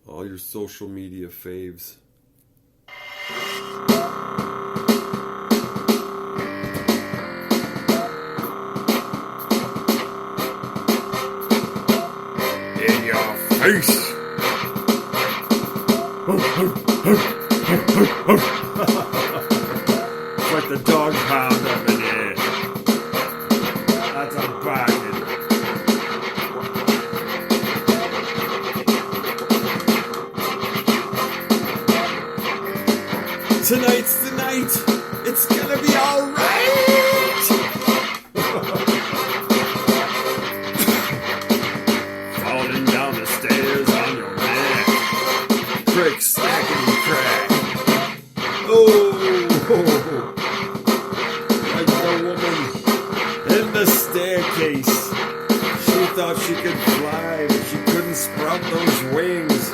all your social media faves. In your face! It's like the dog pound up in here. That's a bargain. Tonight's the night. It's gonna be alright. Falling down the stairs on your neck. Crick, stacking crack. Oh, like the woman in the staircase. She thought she could fly, but she couldn't sprout those wings.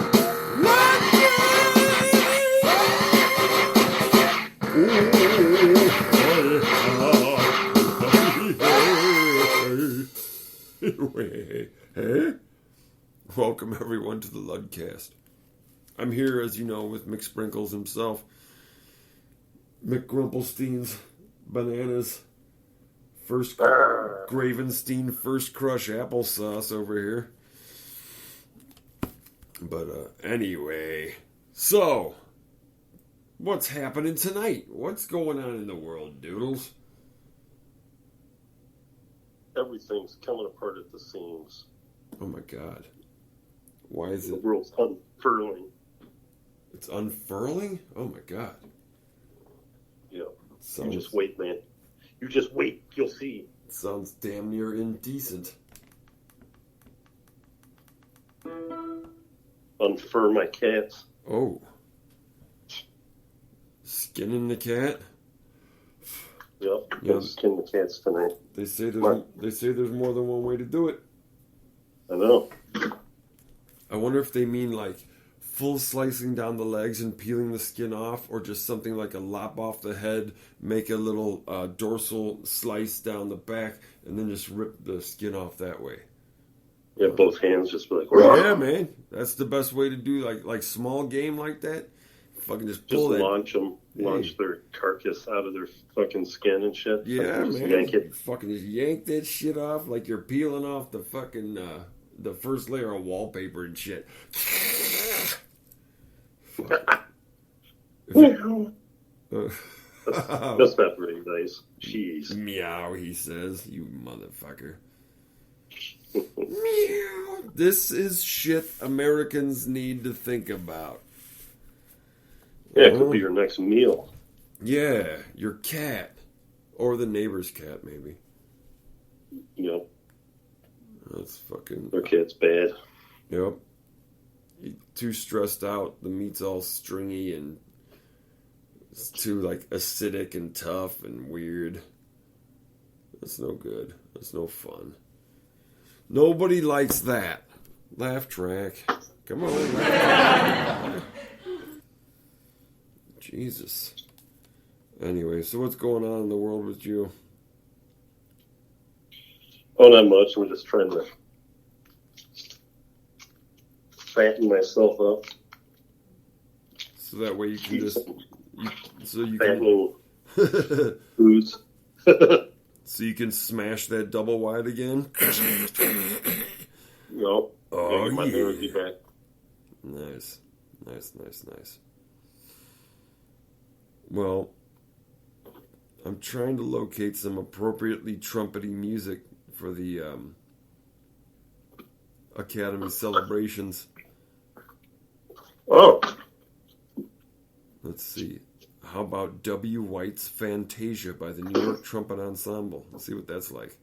Welcome everyone to the Ludcast. I'm here, as you know, with Mick Sprinkles himself. Mick Grumplestein's Bananas. First Gravenstein First Crush Applesauce over here. But anyway, so what's happening tonight? What's going on in the world, Doodles? Everything's coming apart at the seams. Oh my God. Why is The it? world's unfurling. It's unfurling? Oh my God. Yeah. Sounds, You just wait, man. You just wait. You'll see. sounds damn near indecent. Unfur my cats. Oh. Skinning the cat? Yep. Yeah. Gonna skin the cats tonight. They say there's more than one way to do it. I know. I wonder if they mean like full slicing down the legs and peeling the skin off, or just something like a lop off the head, make a little dorsal slice down the back, and then just rip the skin off that way. Yeah, both hands just be like, Yeah, man, that's the best way to do like small game like that. Fucking just pull that. launch their carcass out of their fucking skin and shit. Yeah, just man. yank it. Fucking just yank that shit off like you're peeling off the fucking the first layer of wallpaper and shit. That's not very nice. Jeez. Meow, he says, you motherfucker. Meow. This is shit Americans need to think about. Yeah, it could be your next meal. Yeah, your cat. Or the neighbor's cat, maybe. You know, That's fucking... their cat's bad. Yep. Too stressed out. The meat's all stringy and it's too like acidic and tough and weird. That's no good. That's no fun. Nobody likes that. Laugh track. Come on. Laugh track. Jesus. Anyway, so what's going on in the world with you? Oh, not much. I'm just trying to fatten myself up. So that way you can just... so you Fattening can... foods. so you can smash that double wide again? No. Oh, my yeah. energy back. Nice. Well, I'm trying to locate some appropriately trumpety music for the Academy celebrations. Oh. Let's see. How about W. White's Fantasia by the New York Trumpet Ensemble? Let's see what that's like.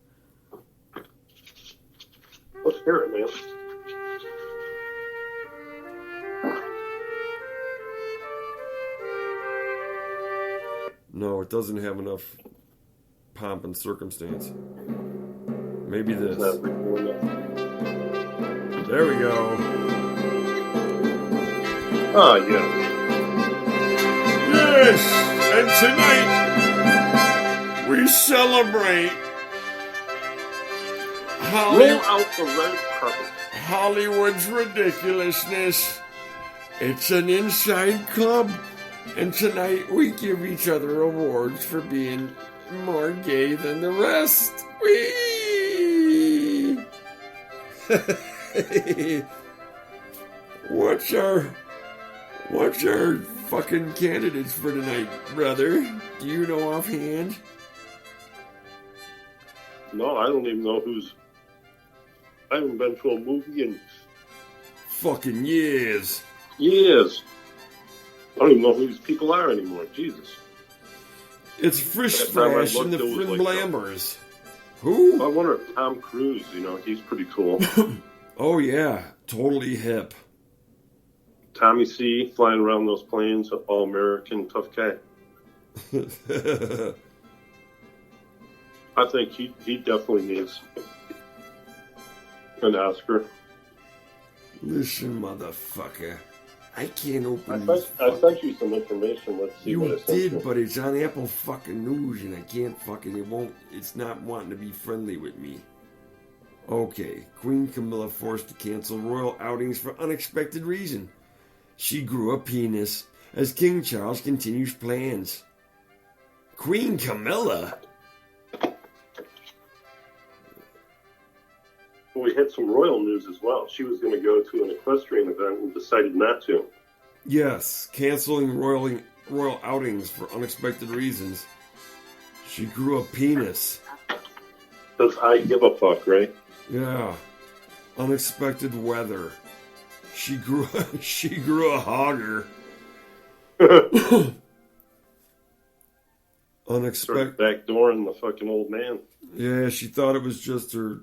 Let's hear it, man. No, it doesn't have enough pomp and circumstance. Maybe this. It's not recording it. There we go. Ah, yeah. Yes! And tonight, we celebrate Roll out the red carpet. Hollywood's ridiculousness. It's an inside club, and tonight we give each other awards for being more gay than the rest. Whee! What's our fucking candidates for tonight, brother? Do you know offhand? No, I don't even know who's. I haven't been to a movie in Fucking years. years. I don't even know who these people are anymore. Jesus. It's Frisch Last time I Fresh and the looked, it was like Frimblambers. Who? I wonder if Tom Cruise, he's pretty cool. Oh yeah, totally hip. Tommy C. flying around those planes, all American, tough guy. I think he definitely needs an Oscar. Listen, motherfucker. I can't open I these. sent you some information. Let's see what I You sent did, you. but it's on Apple fucking News, and I can't fucking. It's not wanting to be friendly with me. Okay, Queen Camilla forced to cancel royal outings for unexpected reason. She grew a penis as King Charles continues plans. Queen Camilla? We had some royal news as well. She was going to go to an equestrian event and decided not to. Yes, canceling royal outings for unexpected reasons. She grew a penis. Because I give a fuck, right? Yeah. Unexpected weather. She grew a hogger. Started backdooring the fucking old man. Yeah, she thought it was just her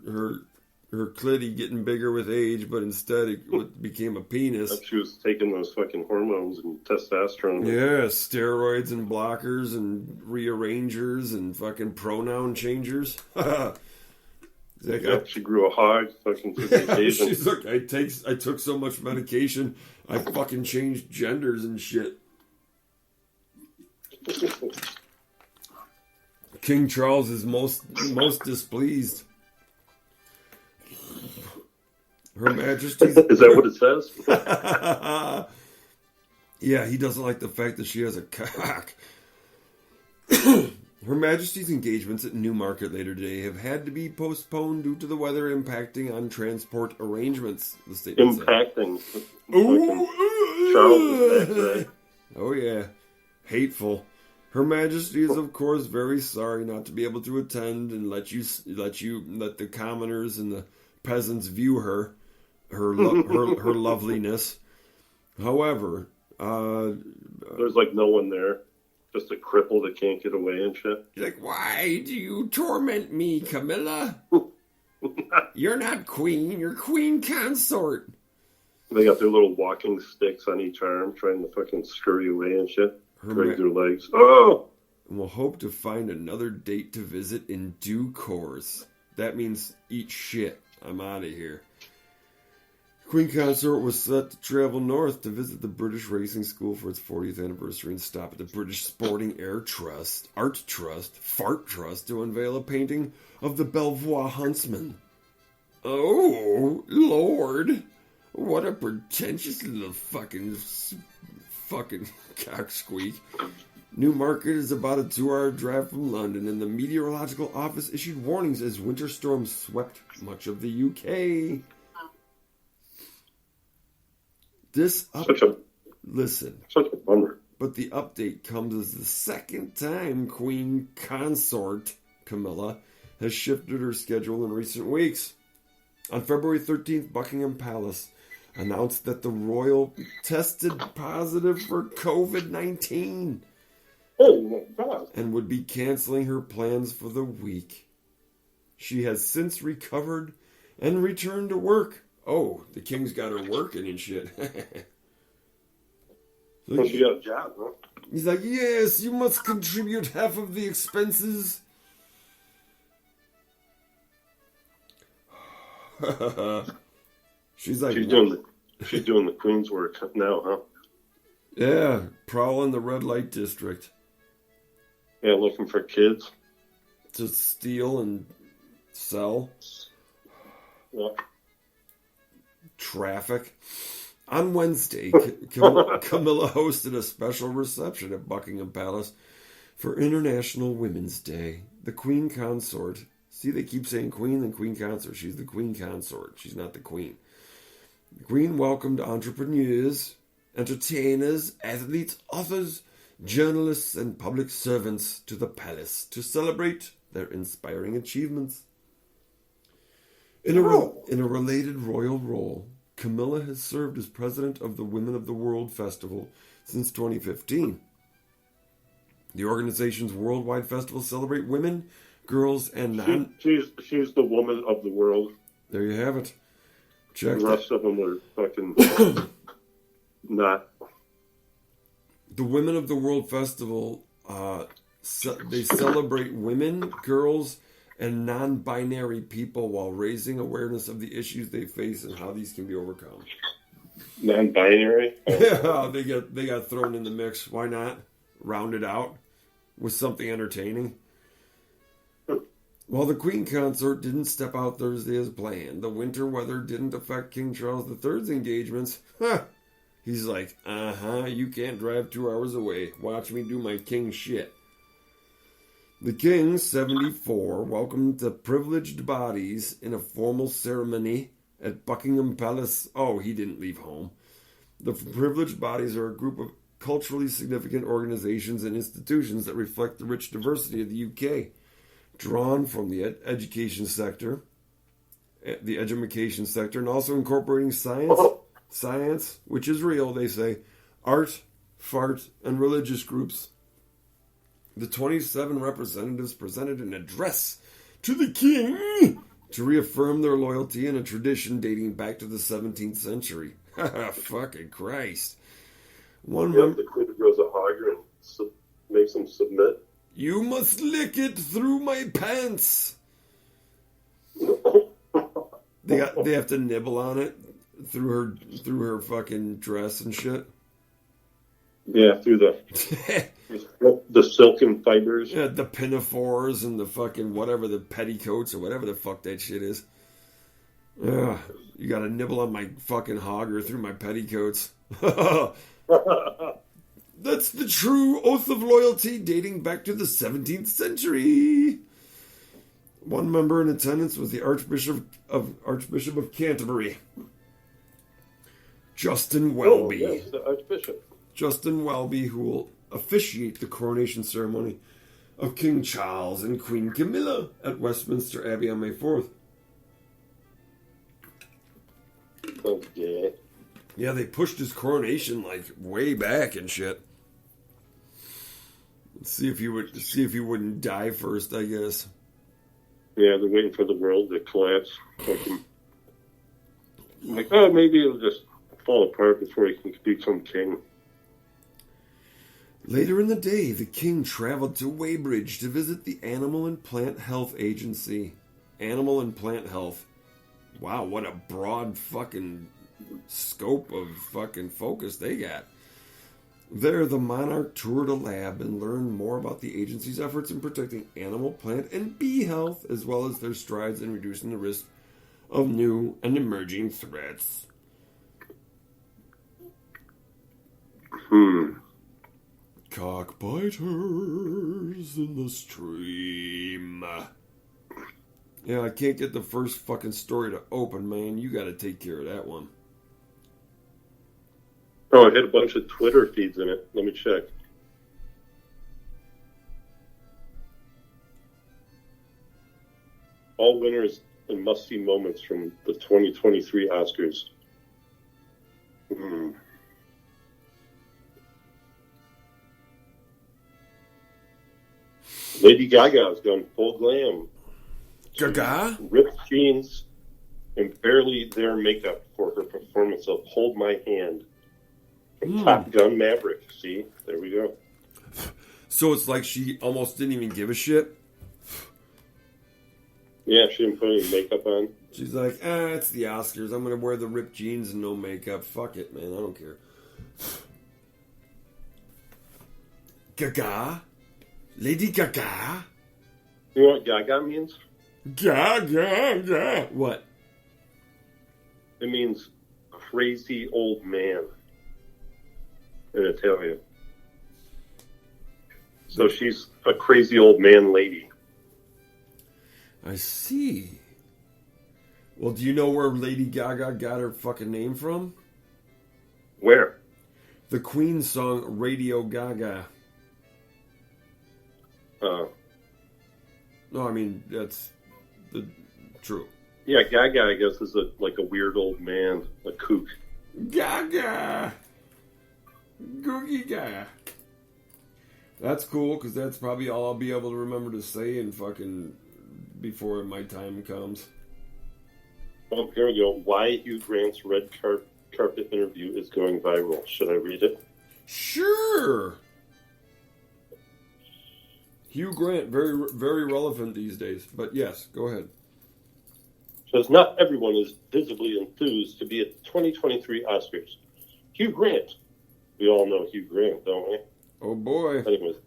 clitty getting bigger with age, but instead it became a penis. She was taking those fucking hormones and testosterone. Yeah, steroids and blockers and rearrangers and fucking pronoun changers. She grew a hog fucking for the occasion. She's like, I took so much medication, I fucking changed genders and shit. King Charles is most displeased. Her Majesty's... Is that what it says? Yeah, he doesn't like the fact that she has a cock. Her Majesty's engagements at Newmarket later today have had to be postponed due to the weather impacting on transport arrangements, the statement said. Impacting. Ooh. Charles is back today. Oh yeah, hateful. Her Majesty is of course very sorry not to be able to attend and let the commoners and the peasants view her loveliness. However, there's like no one there, just a cripple that can't get away and shit. Like, why do you torment me, Camilla? You're not queen, you're queen consort. They got their little walking sticks on each arm, trying to fucking scurry away and shit. Drag their legs. Oh! And we'll hope to find another date to visit in due course. That means eat shit. I'm out of here. Queen Consort was set to travel north to visit the British Racing School for its 40th anniversary and stop at the British Sporting Art Trust to unveil a painting of the Belvoir Huntsman. Oh, Lord. What a pretentious little fucking cocksqueak. Newmarket is about a 2-hour drive from London, and the meteorological office issued warnings as winter storms swept much of the UK. Such a bummer. But the update comes as the second time Queen Consort Camilla has shifted her schedule in recent weeks. On February 13th, Buckingham Palace announced that the royal tested positive for COVID-19 and would be canceling her plans for the week. She has since recovered and returned to work. Oh, the king's got her working and shit. Well, she got a job, huh? He's like, yes, you must contribute half of the expenses. She's like, she's doing the queen's work now, huh? Yeah, prowling the red light district. Yeah, looking for kids to steal and sell. Yeah. Traffic. On Wednesday, Camilla hosted a special reception at Buckingham Palace for International Women's Day. The Queen Consort. See, they keep saying Queen and Queen Consort. She's the Queen Consort. She's not the Queen. The Queen welcomed entrepreneurs, entertainers, athletes, authors, journalists, and public servants to the palace to celebrate their inspiring achievements. In a related royal role, Camilla has served as president of the Women of the World Festival since 2015. The organization's worldwide festivals celebrate women, girls, and She's the woman of the world. There you have it. Check the rest of them are fucking not. The Women of the World Festival, they celebrate women, girls, and non-binary people while raising awareness of the issues they face and how these can be overcome. Non-binary? Yeah, they got thrown in the mix. Why not? Round it out with something entertaining. While the Queen Consort didn't step out Thursday as planned, the winter weather didn't affect King Charles III's engagements. He's like, you can't drive 2 hours away. Watch me do my king shit. The king, 74, welcomed the privileged bodies in a formal ceremony at Buckingham Palace. Oh, he didn't leave home. The privileged bodies are a group of culturally significant organizations and institutions that reflect the rich diversity of the UK, drawn from the education sector, and also incorporating science, which is real, they say, art, fart, and religious groups. The 27 representatives presented an address to the king to reaffirm their loyalty in a tradition dating back to the 17th century. Fucking Christ. The queen grows a hogger and makes them submit. You must lick it through my pants. They have to nibble on it through her fucking dress and shit. Yeah, through the silken fibers. Yeah, the pinafores and the fucking whatever, the petticoats or whatever the fuck that shit is. Yeah, you gotta nibble on my fucking hogger through my petticoats. That's the true oath of loyalty dating back to the 17th century. One member in attendance was the Archbishop of Canterbury, Justin Welby. Oh, yes, the Archbishop. Justin Welby, who will officiate the coronation ceremony of King Charles and Queen Camilla at Westminster Abbey on May 4th. Okay. Yeah, they pushed his coronation like way back and shit. Let's see if he wouldn't die first, I guess. Yeah, they're waiting for the world to collapse. Like, maybe it'll just fall apart before he can become king. Later in the day, the king traveled to Weybridge to visit the Animal and Plant Health Agency. Animal and Plant Health. Wow, what a broad fucking scope of fucking focus they got. There, the monarch toured a lab and learned more about the agency's efforts in protecting animal, plant, and bee health, as well as their strides in reducing the risk of new and emerging threats. Cockbiters in the stream. Yeah, I can't get the first fucking story to open, man. You gotta take care of that one. Oh, it had a bunch of Twitter feeds in it. Let me check. All winners and must-see moments from the 2023 Oscars. Lady Gaga's gone full glam. Gaga? Ripped jeans and barely there makeup for her performance of Hold My Hand from Top Gun Maverick. See? There we go. So it's like she almost didn't even give a shit? Yeah, she didn't put any makeup on. She's like, it's the Oscars. I'm going to wear the ripped jeans and no makeup. Fuck it, man. I don't care. Gaga? Lady Gaga? You know what Gaga means? Gaga. What? It means crazy old man in Italian. So she's a crazy old man lady. I see. Well, do you know where Lady Gaga got her fucking name from? Where? The Queen song Radio Gaga. No, I mean, that's true. Yeah, Gaga, I guess, is like a weird old man, a kook. Gaga! Googie Gaga. That's cool, because that's probably all I'll be able to remember to say in fucking before my time comes. Well, here we go. Why Hugh Grant's red carpet interview is going viral. Should I read it? Sure! Hugh Grant, very, very relevant these days. But yes, go ahead. Says not everyone is visibly enthused to be at 2023 Oscars. Hugh Grant. We all know Hugh Grant, don't we? Oh boy. Anyways,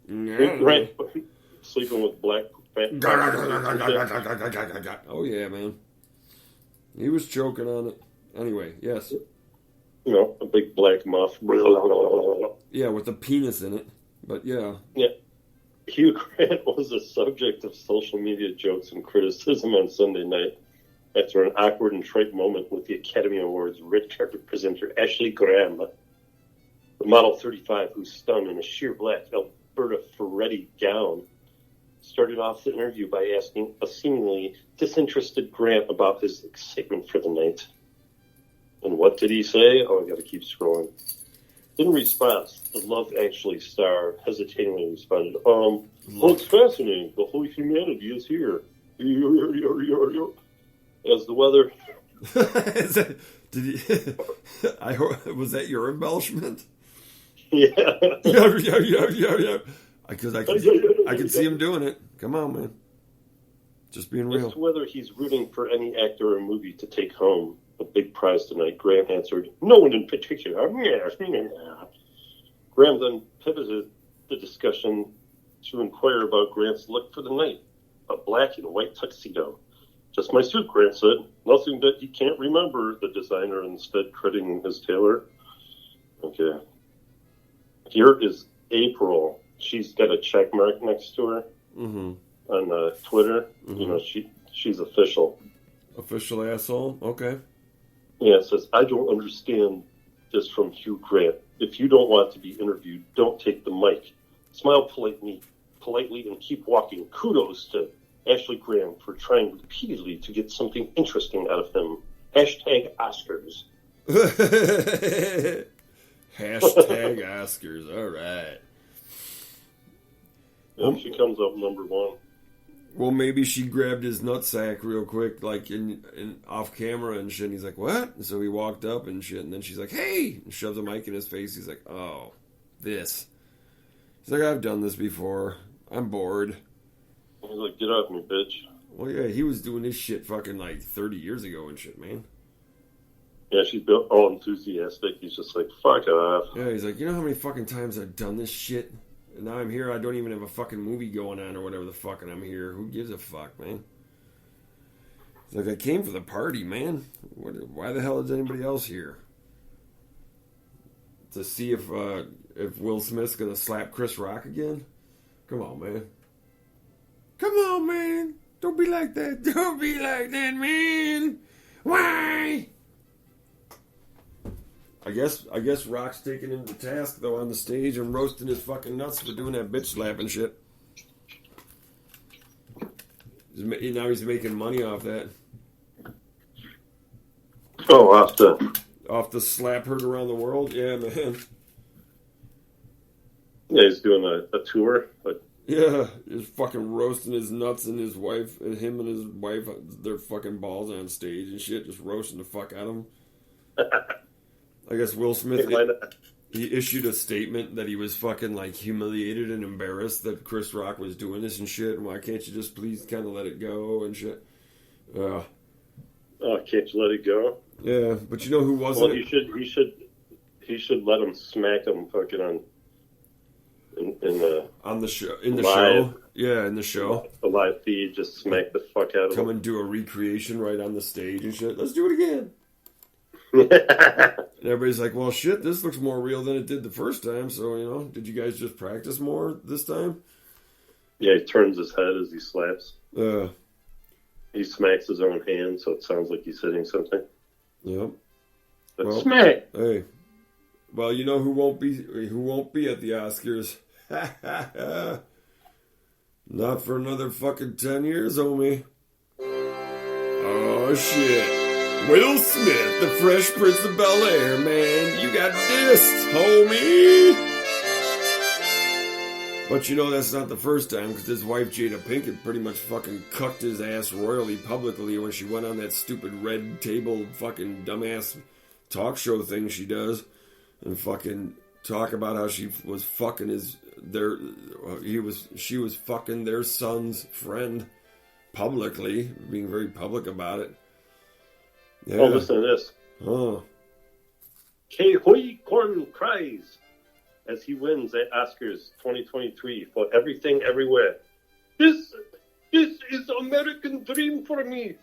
Hugh Grant sleeping with black. Oh yeah, man. He was choking on it. Anyway, yes. You know, a big black muff. Yeah, with a penis in it. But yeah. Yeah. Hugh Grant was the subject of social media jokes and criticism on Sunday night after an awkward and trite moment with the Academy Awards red carpet presenter Ashley Graham, the model 35 who's stunned in a sheer black Alberta Ferretti gown, started off the interview by asking a seemingly disinterested Grant about his excitement for the night. And what did he say? Oh, I gotta keep scrolling. In response, the Love Actually star hesitatingly responded, well, it's fascinating. The whole humanity is here. As the weather... Was that your embellishment? Yeah. Yeah. Because I can see him doing it. Come on, man. Just being real. As to whether he's rooting for any actor or movie to take home a big prize tonight, Graham answered, no one in particular. Graham then pivoted the discussion to inquire about Grant's look for the night, a black and white tuxedo. Just my suit, Grant said. Nothing that he can't remember, the designer instead crediting his tailor. Okay. Here is April. She's got a check mark next to her on Twitter. Mm-hmm. You know, she's official. Official asshole? Okay. Yeah, it says, I don't understand this from Hugh Grant. If you don't want to be interviewed, don't take the mic. Smile politely and keep walking. Kudos to Ashley Graham for trying repeatedly to get something interesting out of him. Hashtag Oscars. Hashtag Oscars. All right. Yep, she comes up number one. Well, maybe she grabbed his nutsack real quick, like in off camera and shit. And he's like, "What?" And so he walked up and shit. And then she's like, "Hey!" And shoves a mic in his face. He's like, "Oh, this." He's like, "I've done this before. I'm bored." He's like, "Get off me, bitch." Well, yeah, he was doing this shit fucking like 30 years ago and shit, man. Yeah, she's built all enthusiastic. He's just like, "Fuck off." Yeah, he's like, "You know how many fucking times I've done this shit? And now I'm here, I don't even have a fucking movie going on or whatever the fuck, and I'm here. Who gives a fuck, man?" It's like, I came for the party, man. Why the hell is anybody else here? To see if Will Smith's gonna slap Chris Rock again? Come on, man. Come on, man. Don't be like that. Don't be like that, man. Why? I guess Rock's taking him to task, though, on the stage and roasting his fucking nuts for doing that bitch slapping shit. Now he's making money off that. Oh, Off the slap heard around the world? Yeah, man. Yeah, he's doing a tour. Yeah, he's fucking roasting his nuts and his wife, and him and his wife, their fucking balls on stage and shit, just roasting the fuck out of him. I guess Will Smith, he issued a statement that he was fucking like humiliated and embarrassed that Chris Rock was doing this and shit, and why can't you just please kind of let it go and shit. Oh, can't you let it go? Yeah, but you know who wasn't? Well, he should let him smack him fucking on the show. In the live, show? Yeah, in the show. The live feed, just smack the fuck out of him. Come and do a recreation right on the stage and shit. Let's do it again. And everybody's like, well, shit, this looks more real than it did the first time. So, did you guys just practice more this time? Yeah, he turns his head as he slaps. Uh, He smacks his own hand, so it sounds like he's hitting something. Yep. But Well, smack! Hey. Well, you know who won't be at the Oscars? Not for another fucking 10 years, homie. Oh, shit. Will Smith, the Fresh Prince of Bel-Air, man. You got dissed, homie. But that's not the first time, because his wife Jada Pinkett pretty much fucking cucked his ass royally publicly when she went on that stupid red table fucking dumbass talk show thing she does, and fucking talk about how she was fucking she was fucking their son's friend publicly, being very public about it. Yeah. Oh, listen to this. Huh. Ke Huy Quan cries as he wins at Oscars 2023 for Everything Everywhere. This is American dream for me.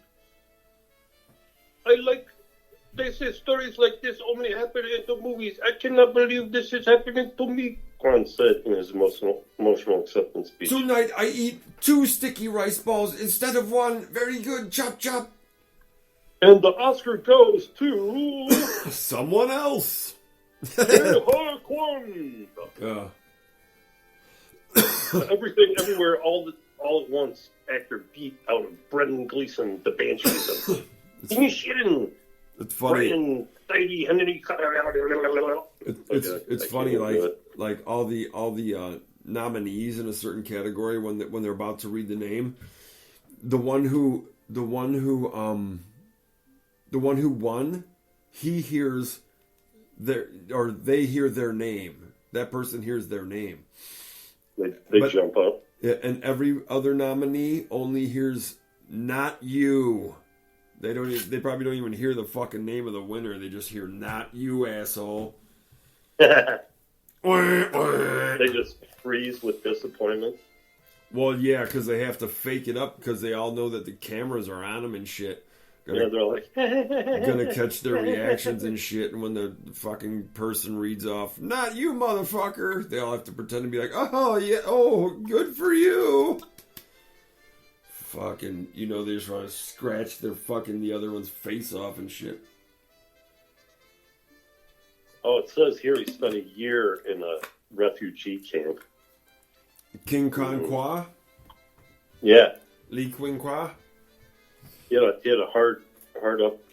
They say stories like this only happen in the movies. I cannot believe this is happening to me, Quan said in his emotional acceptance speech. Tonight I eat 2 sticky rice balls instead of 1. Very good, chop chop. And the Oscar goes to someone else. Ke Huy Quan. Everything Everywhere all at once after beat out of Brendan Gleeson, the Banshees of Inisherin. It's funny. It's funny, like all the nominees in a certain category when they're about to read the name, the one who won, he hears they hear their name. That person hears their name. They jump up. And every other nominee only hears "not you." They probably don't even hear the fucking name of the winner. They just hear "not you, asshole." They just freeze with disappointment. Well, yeah, because they have to fake it up because they all know that the cameras are on them and shit. They're like gonna catch their reactions and shit. And when the fucking person reads off "not you, motherfucker," they all have to pretend to be like, "Oh yeah, oh good for you." Fucking, they just want to scratch the other one's face off and shit. Oh, it says here he spent a year in a refugee camp. King Kong Kwa? Yeah. Lee Kwing Kwa? He had a hard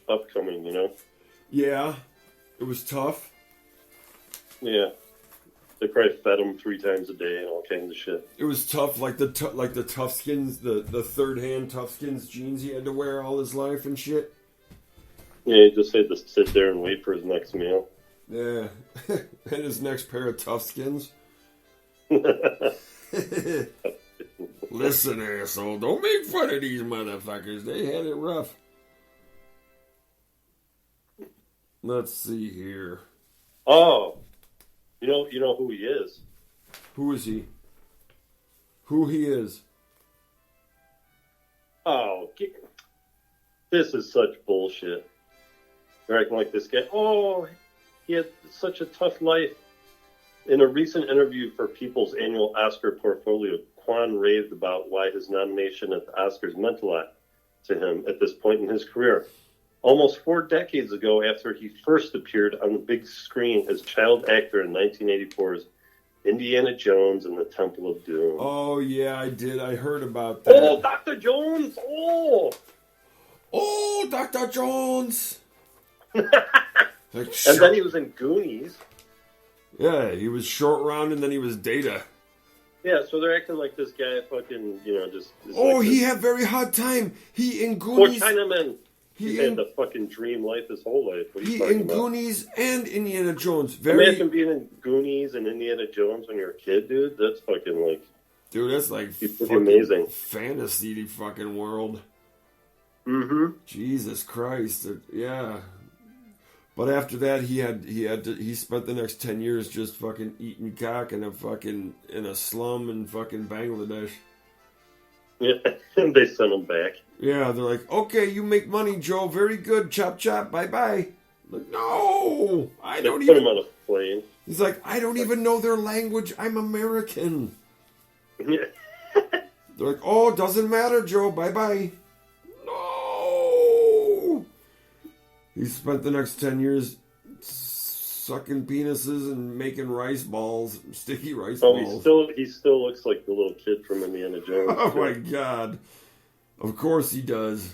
upcoming, Yeah. It was tough. Yeah. They probably fed him 3 times a day and all kinds of shit. It was tough, like the tough skins, the third hand tough skins jeans he had to wear all his life and shit. Yeah, he just had to sit there and wait for his next meal. Yeah, and his next pair of tough skins. Listen, asshole, don't make fun of these motherfuckers. They had it rough. Let's see here. Oh. You know who he is. Who is he? Who he is? Oh, this is such bullshit. They're acting like this guy. Oh, he had such a tough life. In a recent interview for People's annual Oscar portfolio, Quan raved about why his nomination at the Oscars meant a lot to him at this point in his career. Almost 4 decades ago, after he first appeared on the big screen as child actor in 1984's Indiana Jones and the Temple of Doom. Oh, yeah, I did. I heard about that. Oh, Dr. Jones! Oh, Dr. Jones! And then he was in Goonies. Yeah, he was Short Round and then he was Data. Yeah, so they're acting like this guy fucking, just like he had very hard time. He in Goonies... Poor Chinaman. He had the fucking dream life his whole life. He in Goonies and Indiana Jones. Imagine being in Goonies and Indiana Jones when you're a kid, dude. That's fucking like... Dude, that's like fucking amazing. Fantasy fucking world. Mm-hmm. Jesus Christ. Yeah. But after that, he spent the next 10 years just fucking eating cock in a slum in fucking Bangladesh. Yeah, and they sent him back. Yeah, they're like, okay, you make money, Joe. Very good. Chop, chop. Bye-bye. Like, no, I don't Put him even. on a plane. He's like, I don't even know their language. I'm American. Yeah. They're like, oh, doesn't matter, Joe. Bye bye. No. He spent the next 10 years sucking penises and making rice balls, sticky rice balls. He still looks like the little kid from Indiana Jones. Oh my God. Of course he does.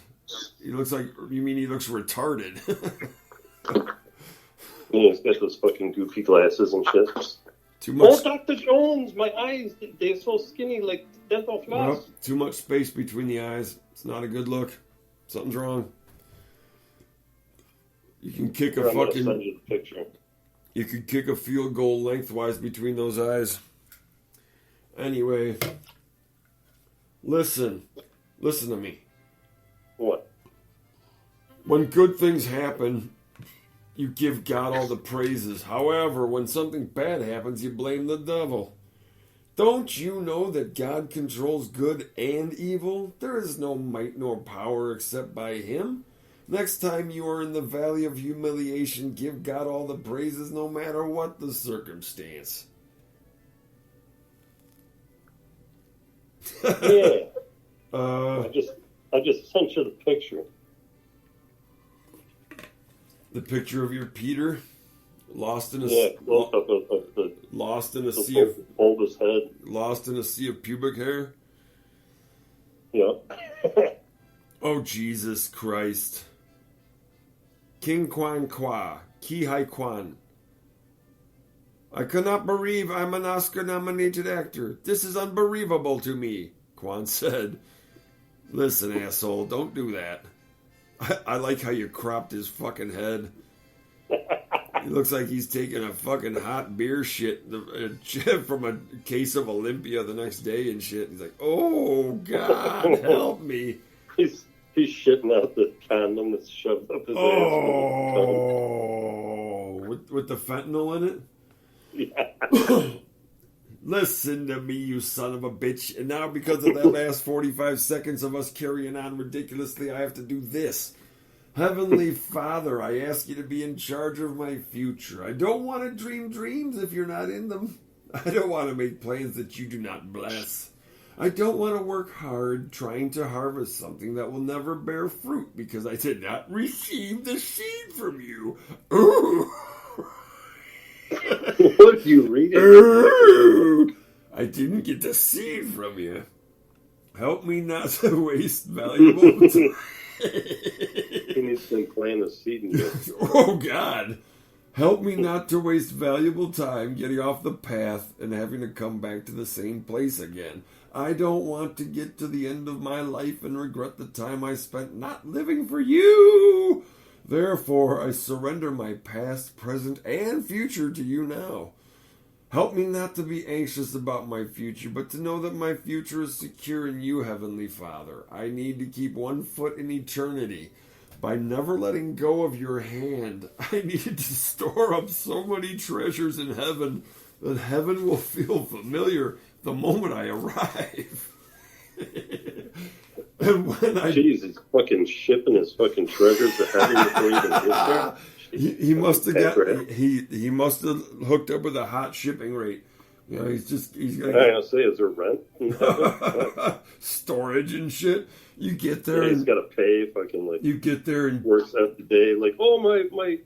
He looks like, you mean he looks retarded? Yeah, he's got those fucking goofy glasses and shit. Too much. Oh, Dr. Jones, my eyes, they're so skinny like dental floss. Well, too much space between the eyes. It's not a good look. Something's wrong. You can kick a I'm gonna fucking. send you the picture. You could kick a field goal lengthwise between those eyes. Anyway, listen to me. What? When good things happen, you give God all the praises. However, when something bad happens, you blame the devil. Don't you know that God controls good and evil? There is no might nor power except by Him. Next time you are in the valley of humiliation, give God all the praises no matter what the circumstance. Yeah. I just sent you the picture. The picture of your Peter lost in a Close up of the lost in a sea of bulbous head. lost in a sea of pubic hair. Yeah. Oh Jesus Christ. King Quan Qua, Ki Hai Quan. I cannot believe I'm an Oscar-nominated actor. This is unbelievable to me, Quan said. Listen, asshole, don't do that. I like how you cropped his fucking head. He looks like he's taking a fucking hot beer shit from a case of Olympia the next day and shit. He's like, oh, God, help me. He's shitting out the condom that's shoved up his ass. Oh, with the fentanyl in it? Yeah. Listen to me, you son of a bitch. And now because of that last 45 seconds of us carrying on ridiculously, I have to do this. Heavenly Father, I ask you to be in charge of my future. I don't want to dream dreams if you're not in them. I don't want to make plans that you do not bless. I don't want to work hard trying to harvest something that will never bear fruit because I did not receive the seed from you. Ooh. What are you reading? I didn't get the seed from you. Help me not to waste valuable time. He needs to plant a seed in you. Oh, God. Help me not to waste valuable time getting off the path and having to come back to the same place again. I don't want to get to the end of my life and regret the time I spent not living for you. Therefore, I surrender my past, present, and future to you now. Help me not to be anxious about my future, but to know that my future is secure in you, Heavenly Father. I need to keep one foot in eternity. By never letting go of your hand, I needed to store up so many treasures in heaven that heaven will feel familiar the moment I arrive. And when Jeez, he's fucking shipping his fucking treasures to heaven before he even gets there. He must have he must have hooked up with a hot shipping rate. You know, he's gonna say, is there rent? Storage and shit. You get there, he's got to pay fucking like. You get there and works out the day like, oh my,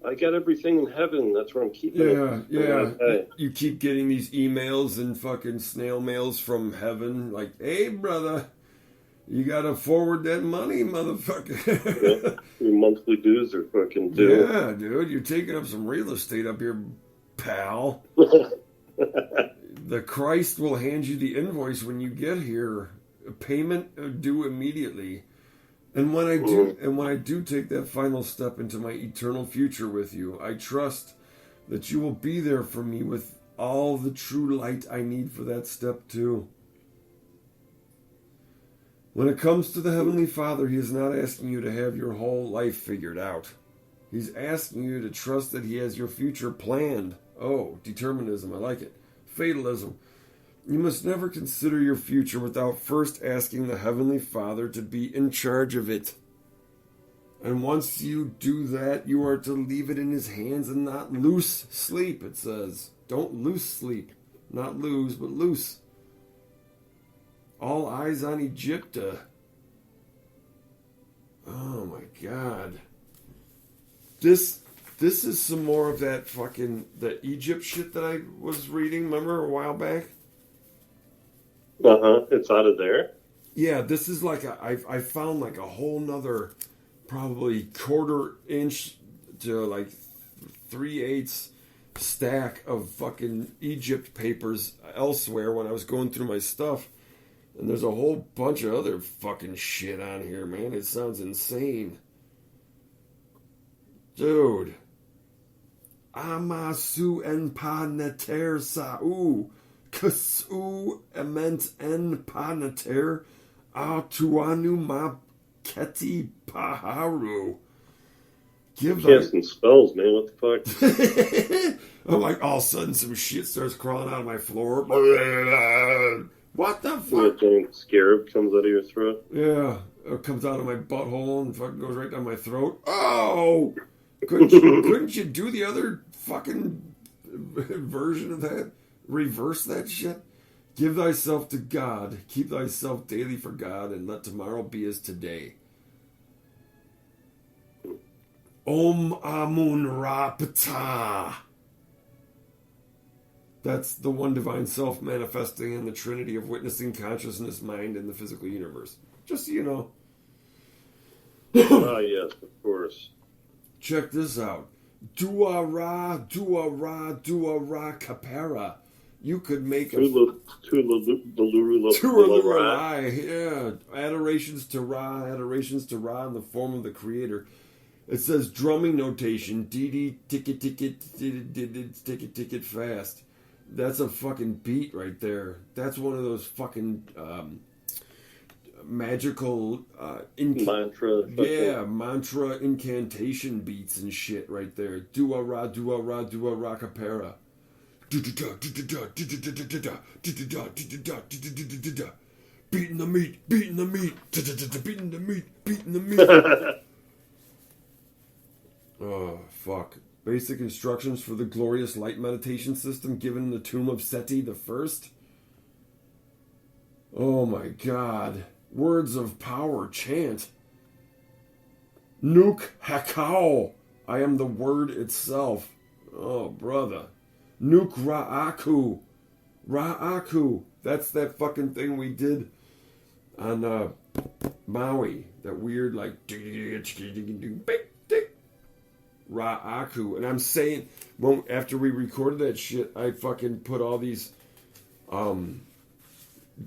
I got everything in heaven. That's where I'm keeping it. Yeah. You keep getting these emails and fucking snail mails from heaven, like, hey brother, you gotta forward that money, motherfucker. Yeah, your monthly dues are fucking due. Yeah, dude, you're taking up some real estate up here, pal. The Christ will hand you the invoice when you get here. Payment due immediately. And when I do take that final step into my eternal future with you, I trust that you will be there for me with all the true light I need for that step too. When it comes to the Heavenly Father, He is not asking you to have your whole life figured out. He's asking you to trust that He has your future planned. Oh, determinism, I like it. Fatalism. You must never consider your future without first asking the Heavenly Father to be in charge of it. And once you do that, you are to leave it in his hands and not loose sleep, it says. Don't loose sleep. Not lose, but loose. All eyes on Egypt. Oh my god. This is some more of that the Egypt shit that I was reading, remember, a while back? It's out of there? Yeah, this is like I found like a whole nother probably 1/4 inch to like 3/8 stack of fucking Egypt papers elsewhere when I was going through my stuff. And there's a whole bunch of other fucking shit on here, man. It sounds insane. Dude. Amasu en paneter sa'u. Kasu ement en paneter. Atuanu ma keti paharu. Give some spells, man. What the fuck? I'm like, all of a sudden some shit starts crawling out of my floor. What the fuck? A giant scarab comes out of your throat. Yeah, it comes out of my butthole and fucking goes right down my throat. Oh! Couldn't you do the other fucking version of that? Reverse that shit? Give thyself to God, keep thyself daily for God, and let tomorrow be as today. Om Amun Ra Ptah. That's the one divine self manifesting in the trinity of witnessing consciousness, mind, and the physical universe. Just so you know. Yes, of course. Check this out. Dua Ra Kapara. You could make a... Yeah. Adorations to Ra in the form of the Creator. It says drumming notation. Dee ticket ticket fast. That's a fucking beat right there. That's one of those fucking magical mantra incantation beats and shit right there. Dua ra kapara. Beating the meat. Oh, fuck. Basic instructions for the glorious light meditation system given in the tomb of Seti the First. Oh my god. Words of power chant. Nuk Hakao. I am the word itself. Oh, brother. Nuk Ra'aku. Ra'aku. That's that fucking thing we did on Maui. That weird, like... Ra'aku. And I'm saying, well, after we recorded that shit, I fucking put all these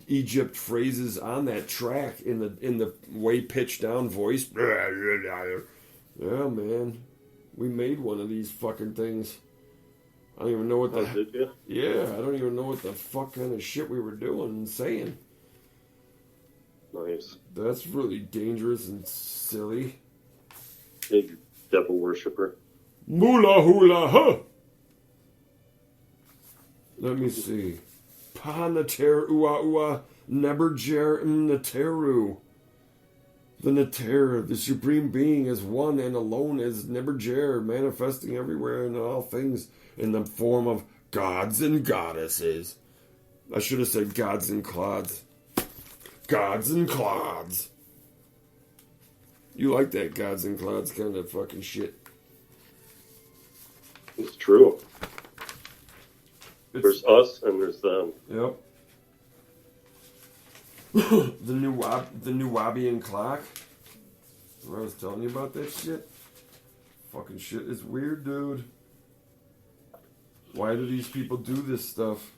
Egypt phrases on that track in the way pitched down voice. Yeah, man. We made one of these fucking things. I don't even know what the... did you? Yeah, I don't even know what the fuck kind of shit we were doing and saying. Nice. That's really dangerous and silly. Big devil worshipper. Mula hula huh. Let me see. Panater ua neberger neteru. The Neter, the Supreme Being, is one and alone as Neberger, manifesting everywhere in all things in the form of gods and goddesses. I should have said gods and clods. Gods and clods. You like that gods and clods kind of fucking shit. It's true. There's us and there's them. Yep. the Nuwabian clock. I was telling you about that shit. Fucking shit is weird, dude. Why do these people do this stuff?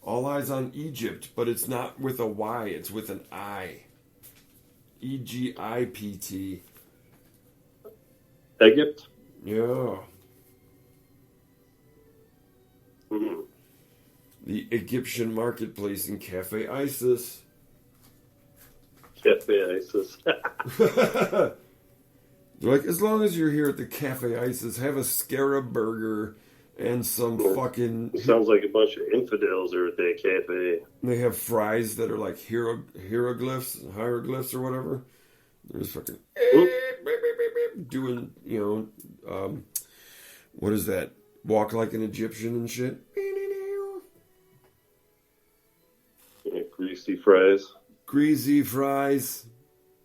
All eyes on Egypt, but it's not with a Y, it's with an I. Egypt. Egypt? Yeah. Mm-hmm. The Egyptian marketplace in Cafe Isis. Cafe Isis. They're like, as long as you're here at the Cafe Isis, have a scarab burger and some fucking... It sounds like a bunch of infidels are at that cafe. They have fries that are like hieroglyphs or whatever. There's fucking Oop. doing, what is that? Walk like an Egyptian and shit. Yeah, greasy fries. Greasy fries.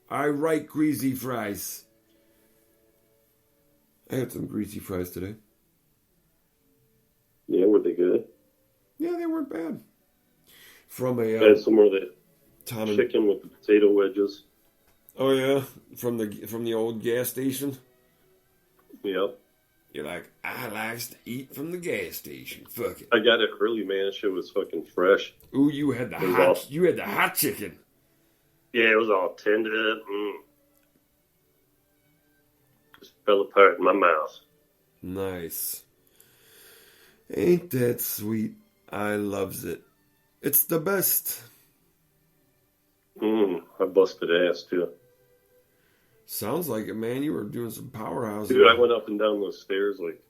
I like greasy fries. I had some greasy fries today. Yeah, were they good? Yeah, they weren't bad. From I a had some more of that Tom and, chicken with the potato wedges. oh yeah, from the old gas station. Yep. You're like, I likes to eat from the gas station. Fuck it. I got it early, man. That shit was fucking fresh. Ooh, you had the It was hot. awesome. You had the hot chicken. Yeah, it was all tender. Just fell apart in my mouth. Nice. Ain't that sweet? I loves it. It's the best. I busted ass, too. Sounds like it, man. You were doing some powerhouse. Dude, I went up and down those stairs like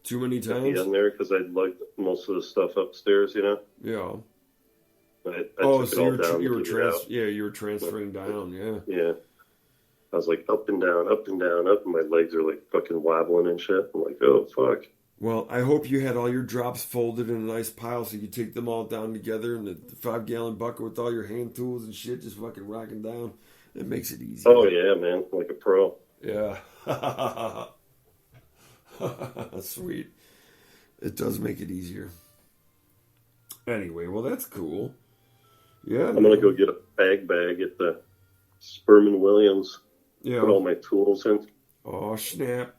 Too many at the times? end there because I liked most of the stuff upstairs, you know? Yeah. I Oh, took it so all down you to were get it out. you were transferring down, yeah. Yeah. I was like up and down, up and down, up, and my legs are like fucking wobbling and shit. I'm like, oh, fuck. Well, I hope you had all your drops folded in a nice pile so you could take them all down together in the 5-gallon bucket with all your hand tools and shit, just fucking rocking down. It makes it easy. Oh, yeah, man. Like a pro. Yeah. Sweet. It does make it easier. Anyway, well, that's cool. Yeah. I'm going to go get a bag at the Sperman Williams. Yeah. Put all my tools in. Oh, snap.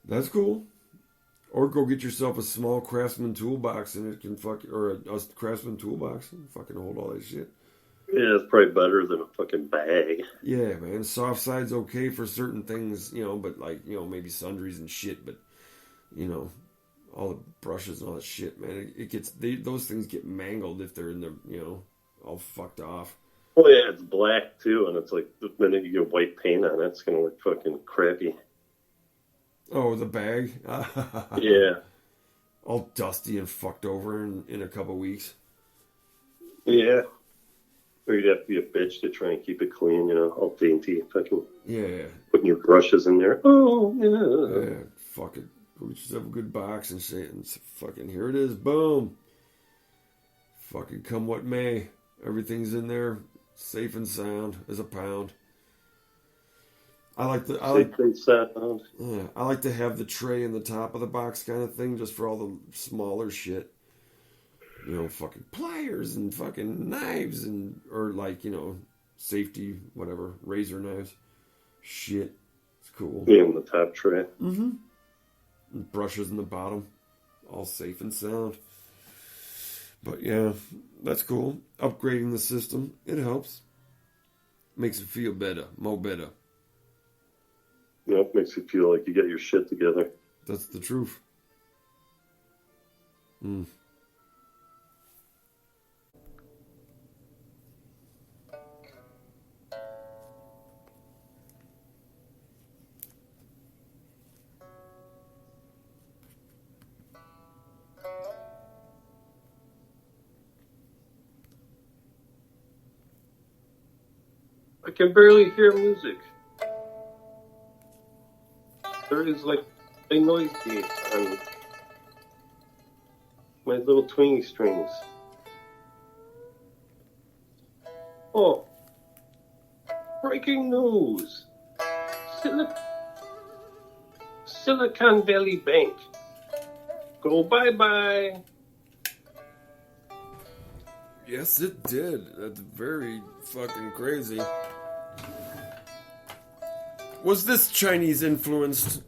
That's cool. Or go get yourself a small Craftsman toolbox and it can or a Craftsman toolbox and fucking hold all that shit. Yeah, it's probably better than a fucking bag. Yeah, man. Soft side's okay for certain things, but like, maybe sundries and shit, but, all the brushes and all that shit, man, those things get mangled if they're in the, all fucked off. Well, yeah, it's black too, and it's like the minute you get white paint on it, it's going to look fucking crappy. Oh, the bag? Yeah. All dusty and fucked over in a couple weeks. Yeah. Or you'd have to be a bitch to try and keep it clean, all dainty, fucking Yeah. putting your brushes in there. Oh, yeah. Yeah, fuck it. Go get yourself a good box and shit, and fucking here it is. Boom. Fucking come what may. Everything's in there, safe and sound as a pound. I like to have the tray in the top of the box kind of thing, just for all the smaller shit. Fucking pliers and fucking knives or like, safety, whatever, razor knives. Shit. It's cool. Yeah, in the top tray. Mm-hmm. And brushes in the bottom. All safe and sound. But yeah, that's cool. Upgrading the system, it helps. Makes it feel better, more better. It makes you feel like you get your shit together. That's the truth. Mm. I can barely hear music. There is like a noise gate on my little twingy strings. Oh, breaking news. Silicon Valley Bank. Go bye-bye. Yes, it did. That's very fucking crazy. Was this Chinese influenced,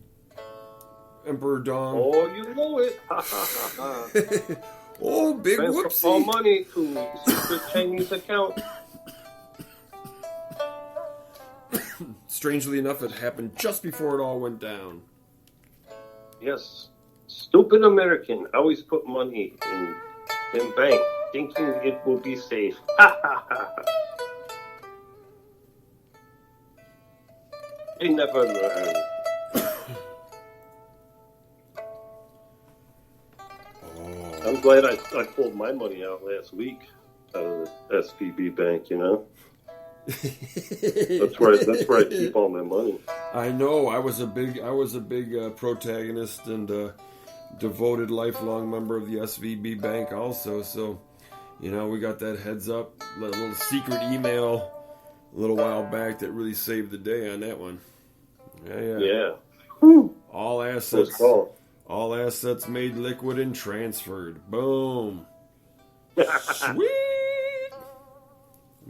Emperor Dong? Oh, you know it. Ha ha ha ha. Oh, big Transfer whoopsie. all money to secret Chinese account. Strangely enough, it happened just before it all went down. Yes. Stupid American always put money in bank, thinking it will be safe. Ha ha ha. They never learn. Oh. I'm glad I pulled my money out last week out of the SVB bank, That's where I keep all my money. I know. I was a big protagonist and devoted lifelong member of the SVB Bank also. So, we got that heads up, little secret email a little while back that really saved the day on that one. Yeah. All assets made liquid and transferred. Boom. Sweet.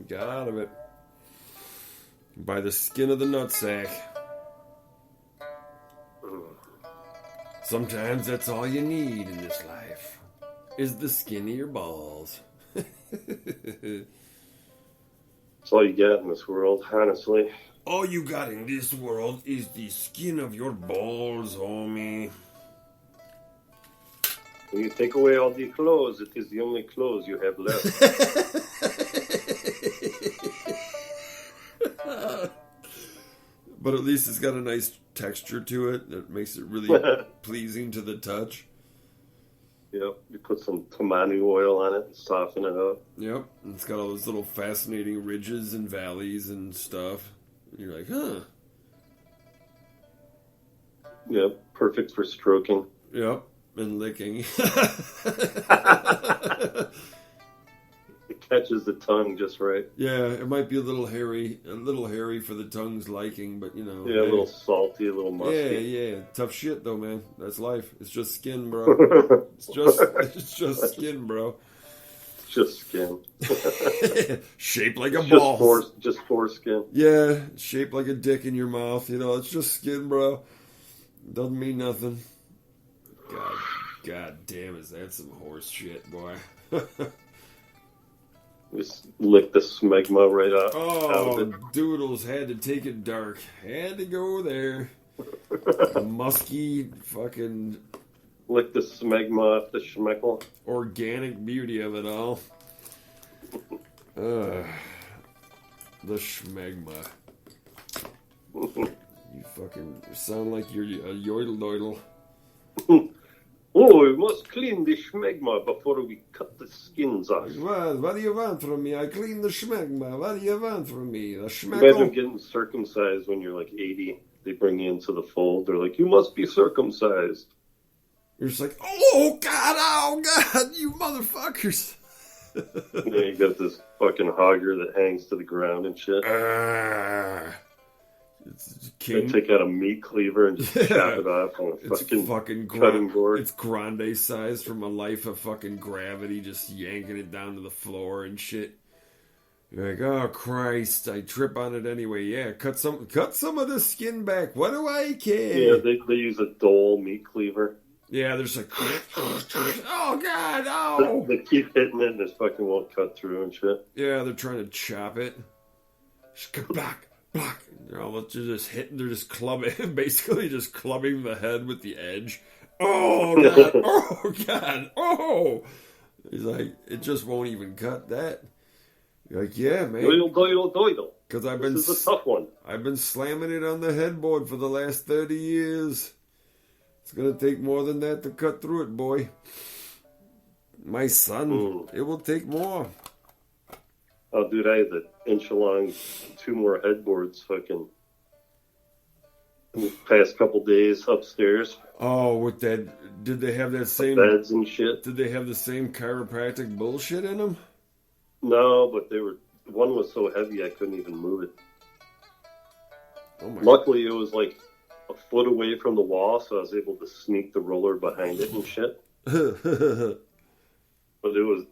Got out of it. By the skin of the nutsack. Sometimes that's all you need in this life, is the skin of your balls. That's all you get in this world, honestly. All you got in this world is the skin of your balls, homie. When you take away all the clothes, it is the only clothes you have left. But at least it's got a nice texture to it that makes it really pleasing to the touch. Yep, you put some tamani oil on it and soften it up. Yep, and it's got all those little fascinating ridges and valleys and stuff. And you're like, huh. Yep, perfect for stroking. Yep, and licking. It catches the tongue just right. Yeah, it might be a little hairy for the tongue's liking, but Yeah, a little salty, a little musky. Yeah. Tough shit though, man. That's life. It's just skin, bro. It's just skin, bro. Just skin. Shaped like a ball. Just foreskin. Yeah, shaped like a dick in your mouth. It's just skin, bro. Doesn't mean nothing. God damn, is that some horse shit, boy? Just lick the smegma right out. Oh, out of it. Doodles had to take it dark. Had to go there. Musky, fucking... Lick the smegma off the schmeckle. Organic beauty of it all. The schmegma. You fucking sound like you're a yodel-doidle. Oh, we must clean the schmegma before we cut the skins off. What do you want from me? I clean the schmegma. What do you want from me? The schmeckle? Imagine getting circumcised when you're like 80. They bring you into the fold. They're like, you must be circumcised. You're just like, oh God, you motherfuckers. And then you got this fucking hogger that hangs to the ground and shit. It's They take out a meat cleaver and just chop it off on a fucking cutting board. It's grande size from a life of fucking gravity, just yanking it down to the floor and shit. You're like, oh Christ, I trip on it anyway. Yeah, cut some of the skin back. What do I care? Yeah, they use a Dole meat cleaver. Yeah, there's like, oh God, oh! They keep hitting it and it fucking won't cut through and shit. Yeah, they're trying to chop it. Block. They're just clubbing, basically just clubbing the head with the edge. Oh God, oh God, oh! He's like, it just won't even cut that. You're like, yeah, man. Doidle. Because This is a tough one. I've been slamming it on the headboard for the last 30 years. It's gonna take more than that to cut through it, boy. My son, It will take more. Oh, dude, I had the inch-long 2 more headboards fucking in the past couple days upstairs. Oh, with that, did they have that same... Beds and shit. Did they have the same chiropractic bullshit in them? No, but one was so heavy I couldn't even move it. Oh my Luckily, it was like a foot away from the wall, so I was able to sneak the roller behind it and shit. But it was,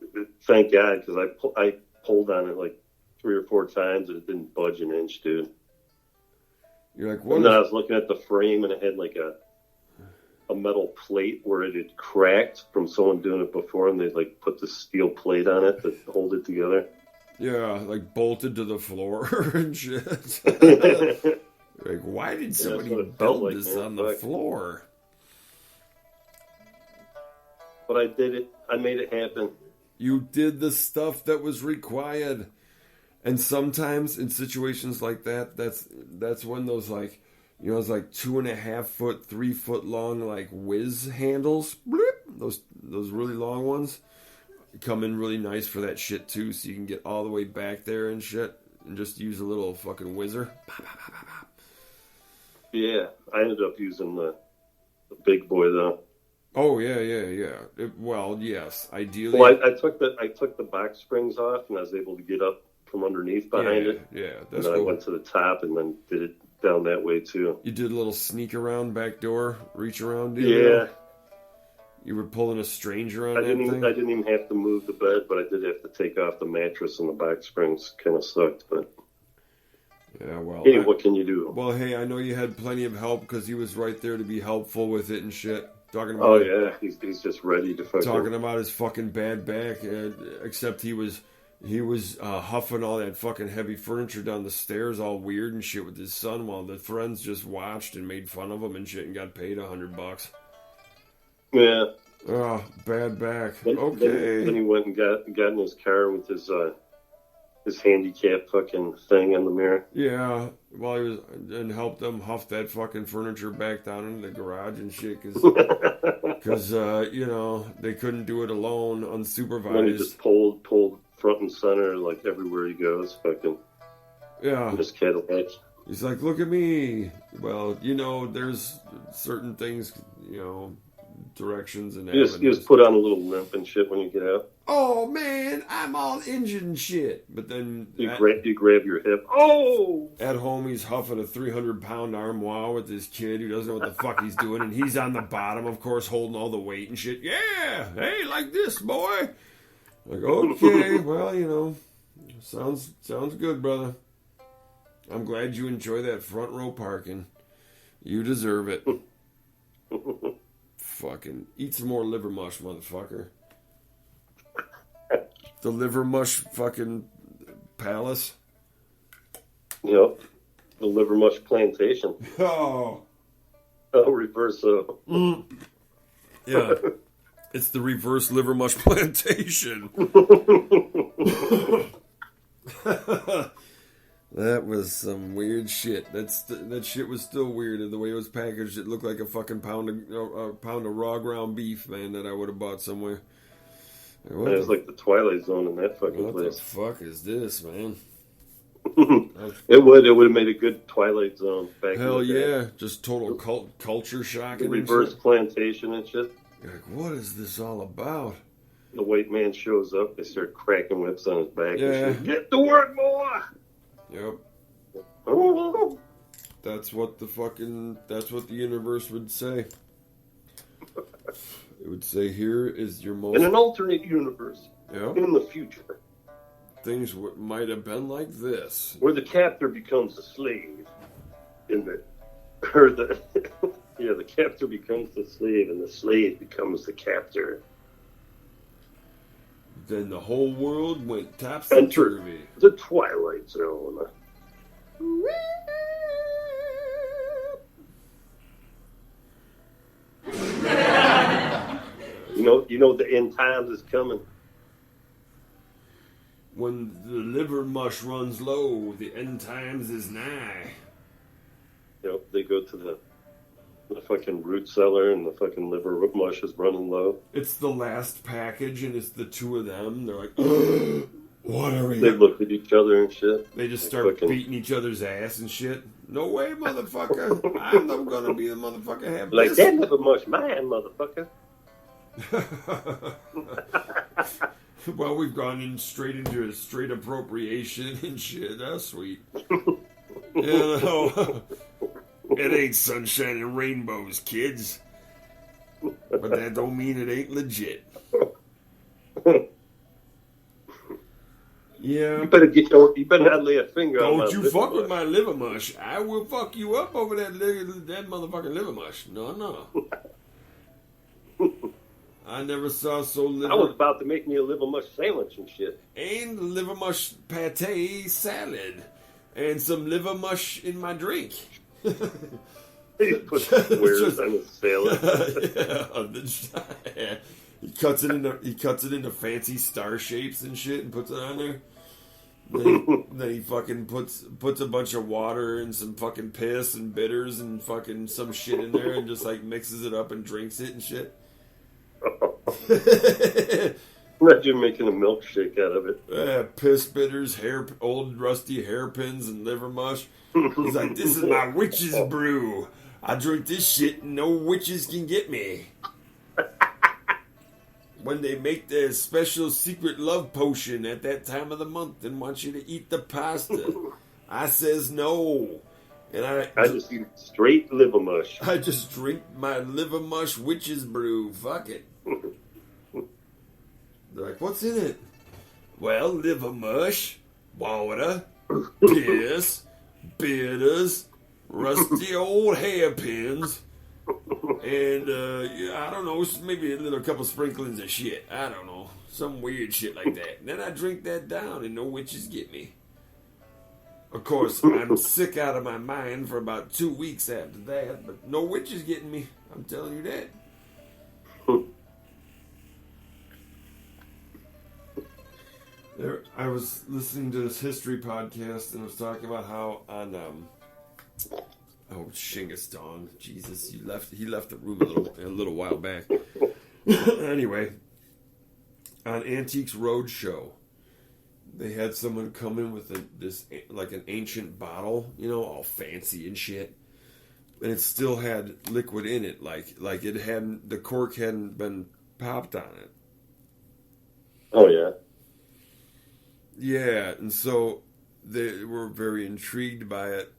thank God, because I pulled on it like 3 or 4 times and it didn't budge an inch, dude. You're like, what? And then I was looking at the frame and it had like a metal plate where it had cracked from someone doing it before, and they'd like put the steel plate on it to hold it together. Yeah, like bolted to the floor and shit. Like, why did somebody build this on the floor? But I did it. I made it happen. You did the stuff that was required. And sometimes in situations like that, that's when those like, it's like 2.5 foot, 3 foot long like whiz handles, bloop, those really long ones come in really nice for that shit too. So you can get all the way back there and shit. and just use a little fucking whizzer? Yeah, I ended up using the big boy though. Oh yeah. Well, yes. Ideally. Well, I took the back springs off, and I was able to get up from underneath behind it. Yeah, And that's then cool. I went to the top and then did it down that way too. You did a little sneak around back door, reach around deal. Yeah. You were pulling a stranger on I that didn't thing? I didn't even have to move the bed, but I did have to take off the mattress, and the back springs kind of sucked. But Yeah, well. hey, what can you do? Well, hey, I know you had plenty of help because he was right there to be helpful with it and shit. Talking about Oh yeah, he's just ready to fucking. talking about his fucking bad back, except he was huffing all that fucking heavy furniture down the stairs all weird and shit with his son while the friends just watched and made fun of him and shit and got paid $100. Yeah. Oh, bad back. Then, Okay. Then he went and got in his car with his handicap fucking thing in the mirror. Yeah, while he was and helped them huff that fucking furniture back down into the garage and shit because you know they couldn't do it alone unsupervised. Then he just pulled front and center like everywhere he goes, fucking. Yeah. This Cadillac. He's like, look at me. Well, you know, there's certain things, you know, directions and You just put on a little limp and shit when you get out. Oh man, I'm all injured and shit. But then You grab your hip. Oh! at home he's huffing a 300-pound armoire with this kid who doesn't know what the fuck he's doing, and he's on the bottom, of course, holding all the weight and shit. Yeah, hey, like this, boy. Like, okay, well, you know, sounds good, brother. I'm glad you enjoy that front row parking. You deserve it. Fucking eat some more liver mush, motherfucker. The liver mush fucking palace. Yep. The liver mush plantation. Oh. Reverso. Yeah. It's the reverse liver mush plantation. That was some weird shit. That shit was still weird. And the way it was packaged, it looked like a fucking pound of raw ground beef, man, that I would have bought somewhere. It was like the Twilight Zone in that fucking What place. the fuck is this, man? It would have made a good Twilight Zone back Hell in the day. yeah. Just total culture shock. The and reverse shit. plantation and shit. You're like, what is this all about? The white man shows up. They start cracking whips on his back. Yeah. And shit. Get to work, boy! Yep. Oh. That's what the universe would say. It would say, here is your most... In an alternate universe, Yeah. in the future, Things might have been like this. where the captor becomes a slave, the captor becomes the slave, and the slave becomes the captor. Then the whole world went topsy-turvy. The Twilight Zone. You know the end times is coming. When the liver mush runs low, the end times is nigh. They go to the fucking root cellar, and the fucking liver mush is running low. It's the last package, and it's the two of them. They're like, what are we? They look at each other and shit. They just start beating each other's ass and shit. No way, motherfucker. I'm not gonna be the motherfucker have Like, this. that liver mush mine, motherfucker. Well, we've gone straight into a straight appropriation and shit. That's sweet. You know, it ain't sunshine and rainbows, kids. But that don't mean it ain't legit. Yeah. You better not lay a finger on my Don't you liver fuck mush. with my liver mush. I will fuck you up over that motherfucking liver mush. No. I never saw so liver... I was about to make me a liver mush sandwich and shit. And liver mush pate salad. And some liver mush in my drink. He put squares on his salad. Yeah. He cuts it into fancy star shapes and shit and puts it on there. Then he fucking puts a bunch of water and some fucking piss and bitters and fucking some shit in there and just like mixes it up and drinks it and shit. Imagine making a milkshake out of it. Piss bitters, old rusty hairpins, and liver mush. He's like, this is my witch's brew. I drink this shit and no witches can get me. When they make their special secret love potion at that time of the month and want you to eat the pasta, I says no. And I just eat straight liver mush. I just drink my liver mush witch's brew. Fuck it. They're like, what's in it? Well, liver mush, water, piss, bitters, rusty old hairpins, and I don't know, maybe a couple sprinklings of shit. I don't know, some weird shit like that. And then I drink that down, and no witches get me. Of course, I'm sick out of my mind for about 2 weeks after that, but no witches getting me. I'm telling you that. I was listening to this history podcast, and I was talking about how on Genghis Khan, Jesus, he left the room a little while back. Anyway, on Antiques Roadshow, they had someone come in with this like an ancient bottle, all fancy and shit, and it still had liquid in it, like the cork hadn't been popped on it. Oh yeah. Yeah, and so they were very intrigued by it,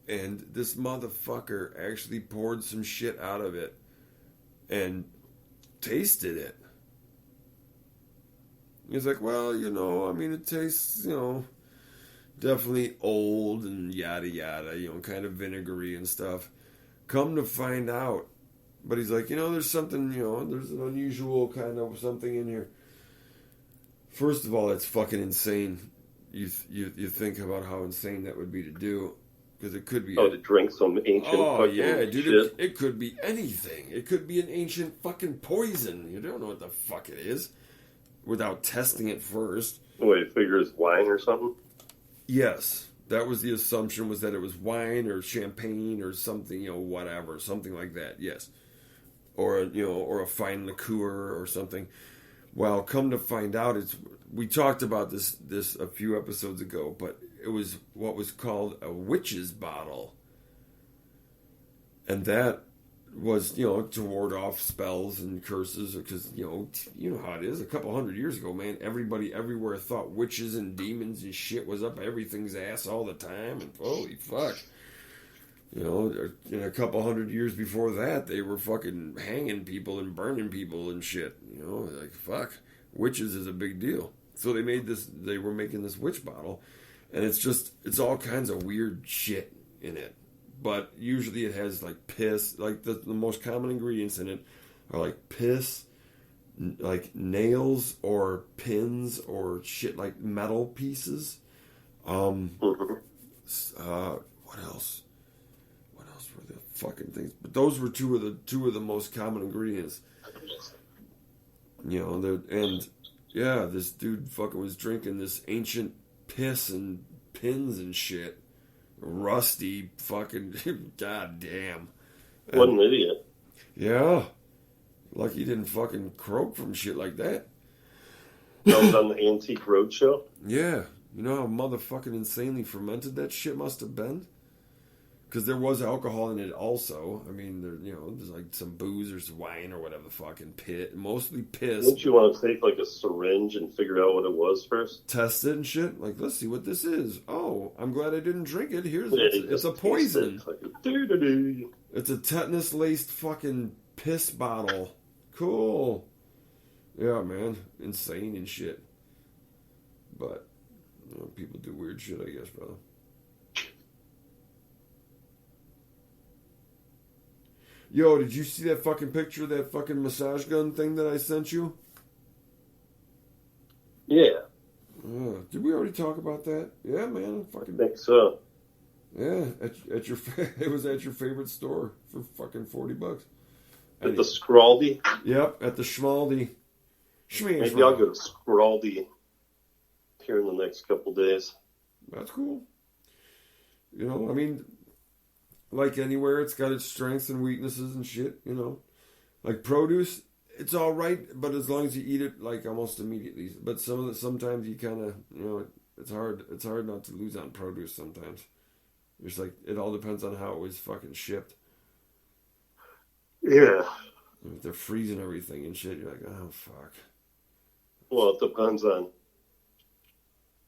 and this motherfucker actually poured some shit out of it and tasted it. He's like, well, it tastes, definitely old and yada yada, kind of vinegary and stuff. Come to find out. But he's like, there's something, there's an unusual kind of something in here. First of all, that's fucking insane. You think about how insane that would be to do, because it could be. To drink some ancient. Oh yeah, dude! Shit. It could be anything. It could be an ancient fucking poison. You don't know what the fuck it is, without testing it first. Wait, figure it's wine or something. Yes, that was the assumption, was that it was wine or champagne or something, whatever, something like that. Yes, or a fine liqueur or something. Well, come to find out, we talked about this a few episodes ago, but it was what was called a witch's bottle. And that was, to ward off spells and curses, because, you know how it is. A couple hundred years ago, man, everybody everywhere thought witches and demons and shit was up everything's ass all the time, and holy fuck. In a couple hundred years before that, they were fucking hanging people and burning people and shit. Like, fuck. Witches is a big deal. So they were making this witch bottle, and it's all kinds of weird shit in it. But usually it has, like, piss. Like, the most common ingredients in it are, like, piss, like, nails or pins or shit like metal pieces. What else? The fucking things, but those were two of the most common ingredients. This dude fucking was drinking this ancient piss and pins and shit, rusty fucking goddamn. What an idiot! Yeah, lucky he didn't fucking croak from shit like that. That was on the Antique Roadshow. Yeah, you know how motherfucking insanely fermented that shit must have been. Because there was alcohol in it also. I mean, there's like some booze or some wine or whatever the fucking mostly piss. Wouldn't you want to take like a syringe and figure out what it was first? Test it and shit. Like, let's see what this is. Oh, I'm glad I didn't drink it. It's a poison. It's a tetanus-laced fucking piss bottle. Cool. Yeah, man. Insane and shit. But, people do weird shit, I guess, brother. Yo, did you see that fucking picture of that fucking massage gun thing that I sent you? Yeah. Did we already talk about that? Yeah, man. I think so. Yeah, it was at your favorite store for fucking $40. At the Scraldi? Yep, at the Schmaldi. Maybe I'll go to Scraldi here in the next couple days. That's cool. I mean, like anywhere, it's got its strengths and weaknesses and shit, Like produce, It's all right, but as long as you eat it like almost immediately. But sometimes you kind of, it's hard. It's hard not to lose on produce sometimes. It's like it all depends on how it was fucking shipped. Yeah. If they're freezing everything and shit, you're like, oh fuck. Well, it depends on.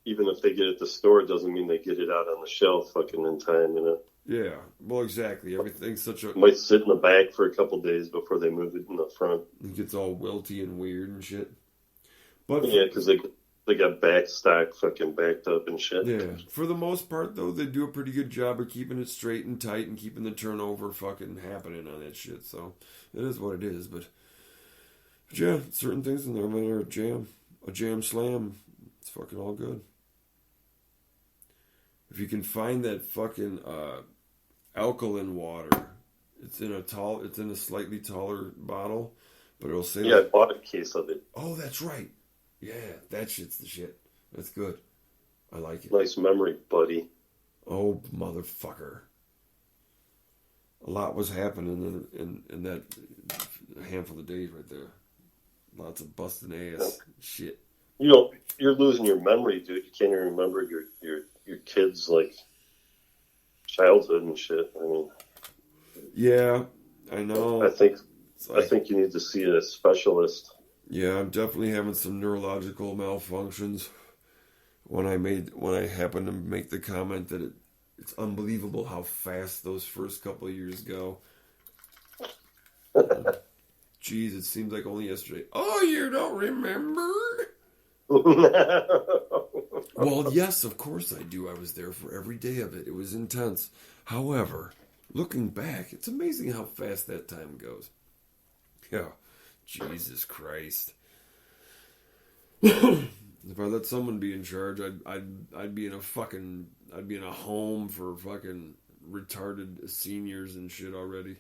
Even if they get it at the store, it doesn't mean they get it out on the shelf fucking in time. Yeah. Well, exactly. Everything's such a. It might sit in the bag for a couple days before they move it in the front. It gets all wilty and weird and shit. But yeah, because they got back stock fucking backed up and shit. Yeah. For the most part, though, they do a pretty good job of keeping it straight and tight and keeping the turnover fucking happening on that shit. So it is what it is. But yeah, certain things in there, man, are a jam slam. It's fucking all good. If you can find that fucking alkaline water, it's in a slightly taller bottle, but it'll say. Yeah, I bought a case of it. Oh, that's right. Yeah, that shit's the shit. That's good. I like it. Nice memory, buddy. Oh, motherfucker. A lot was happening in that handful of days right there. Lots of busting ass shit. You're losing your memory, dude. You can't even remember your kids' like childhood and shit. I mean, yeah, I know. I think you need to see a specialist. Yeah, I'm definitely having some neurological malfunctions. When I happened to make the comment that it's unbelievable how fast those first couple of years go. Jeez, it seems like only yesterday. Oh, you don't remember? Well, yes, of course I do. I was there for every day of it. It was intense. However, looking back, it's amazing how fast that time goes. Yeah, Jesus Christ. If I let someone be in charge, I'd be in a home for fucking retarded seniors and shit already.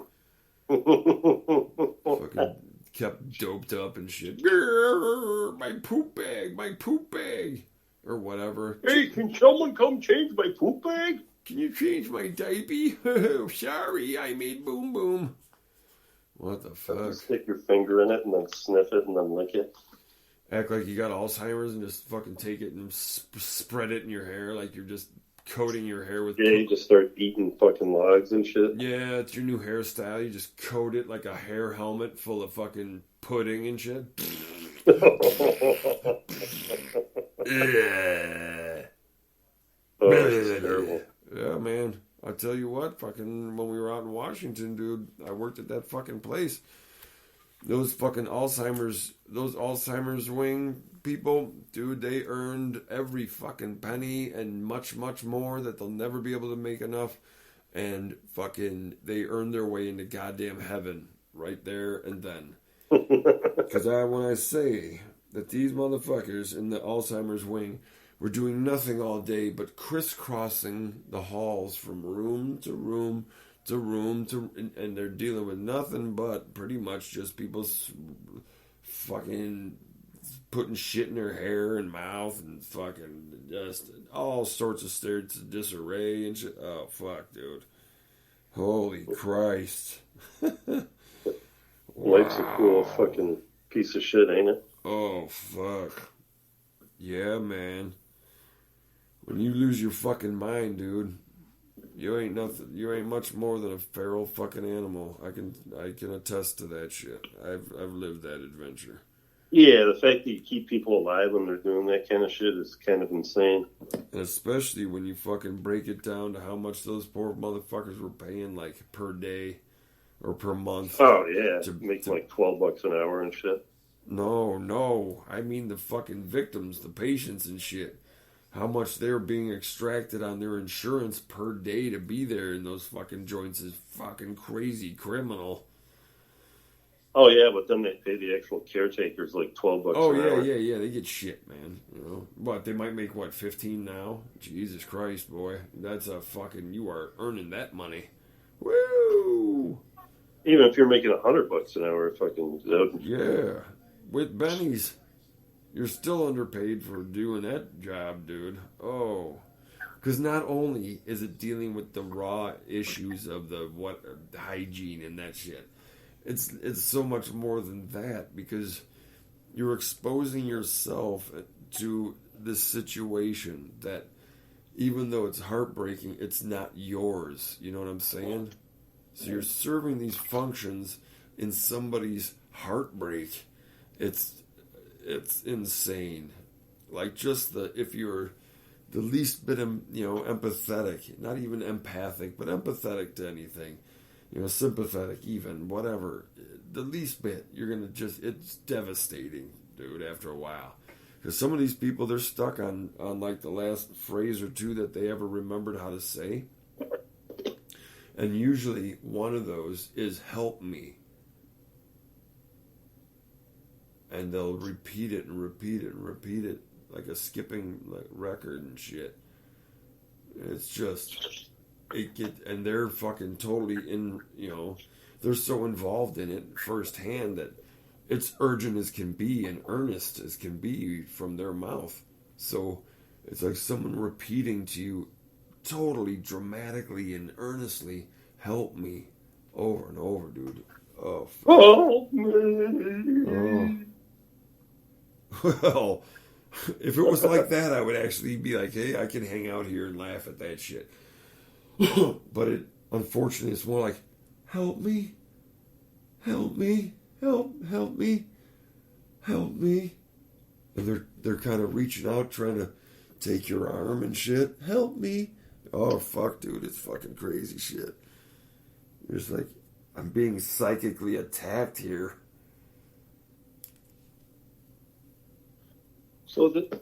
Fucking kept doped up and shit. Grrr, my poop bag, or whatever. Hey, can someone come change my poop bag? Can you change my diaper? Sorry, I made boom boom. What the fuck? Stick your finger in it and then sniff it and then lick it. Act like you got Alzheimer's and just fucking take it and spread it in your hair like you're just coating your hair with. Yeah, you just start eating fucking logs and shit. Yeah, it's your new hairstyle. You just coat it like a hair helmet full of fucking pudding and shit. Yeah. Oh, that's terrible. Yeah, man. I tell you what, fucking when we were out in Washington, dude, I worked at that fucking place. Those fucking Alzheimer's wing people, dude, they earned every fucking penny and much, much more that they'll never be able to make enough. And fucking, they earned their way into goddamn heaven right there and then. Because when I say that these motherfuckers in the Alzheimer's wing were doing nothing all day but crisscrossing the halls from room to room to room and they're dealing with nothing but pretty much just people fucking putting shit in their hair and mouth and fucking just all sorts of states of disarray and shit. Oh, fuck, dude. Holy Christ. Life's a cool fucking piece of shit, ain't it? Oh, fuck. Yeah, man. When you lose your fucking mind, dude, you ain't nothing. You ain't much more than a feral fucking animal. I can attest to that shit. I've lived that adventure. Yeah, the fact that you keep people alive when they're doing that kind of shit is kind of insane. And especially when you fucking break it down to how much those poor motherfuckers were paying, like, per day or per month. Oh, yeah. To make like $12 an hour and shit. No. I mean the fucking victims, the patients and shit. How much they're being extracted on their insurance per day to be there in those fucking joints is fucking crazy criminal. Oh, yeah, but then they pay the actual caretakers like $12 an hour. Yeah, they get shit, man. You know, but they might make, 15 now? Jesus Christ, boy. That's a fucking, you are earning that money. Woo! Even if you're making $100 an hour, fucking... Yeah, with Benny's. You're still underpaid for doing that job, dude. Oh. Because not only is it dealing with the raw issues of the hygiene and that shit, it's so much more than that, because you're exposing yourself to this situation that, even though it's heartbreaking, it's not yours. You know what I'm saying? So you're serving these functions in somebody's heartbreak. It's insane. Like, just if you're the least bit, empathetic, not even empathic, but empathetic to anything, sympathetic even, whatever, the least bit, you're gonna it's devastating, dude, after a while. Because some of these people, they're stuck on like the last phrase or two that they ever remembered how to say. And usually one of those is "help me." And they'll repeat it and repeat it and repeat it like a skipping record and shit. It's just, and they're fucking totally they're so involved in it firsthand that it's urgent as can be and earnest as can be from their mouth. So it's like someone repeating to you totally dramatically and earnestly, "Help me," over and over, dude. Oh, fuck. Help me. Oh. Well, if it was like that, I would actually be like, hey, I can hang out here and laugh at that shit. But unfortunately, it's more like, "Help me, help me, help me, help me," and they're kind of reaching out, trying to take your arm and shit. "Help me." Oh fuck, dude, it's fucking crazy shit. It's like, I'm being psychically attacked here. So that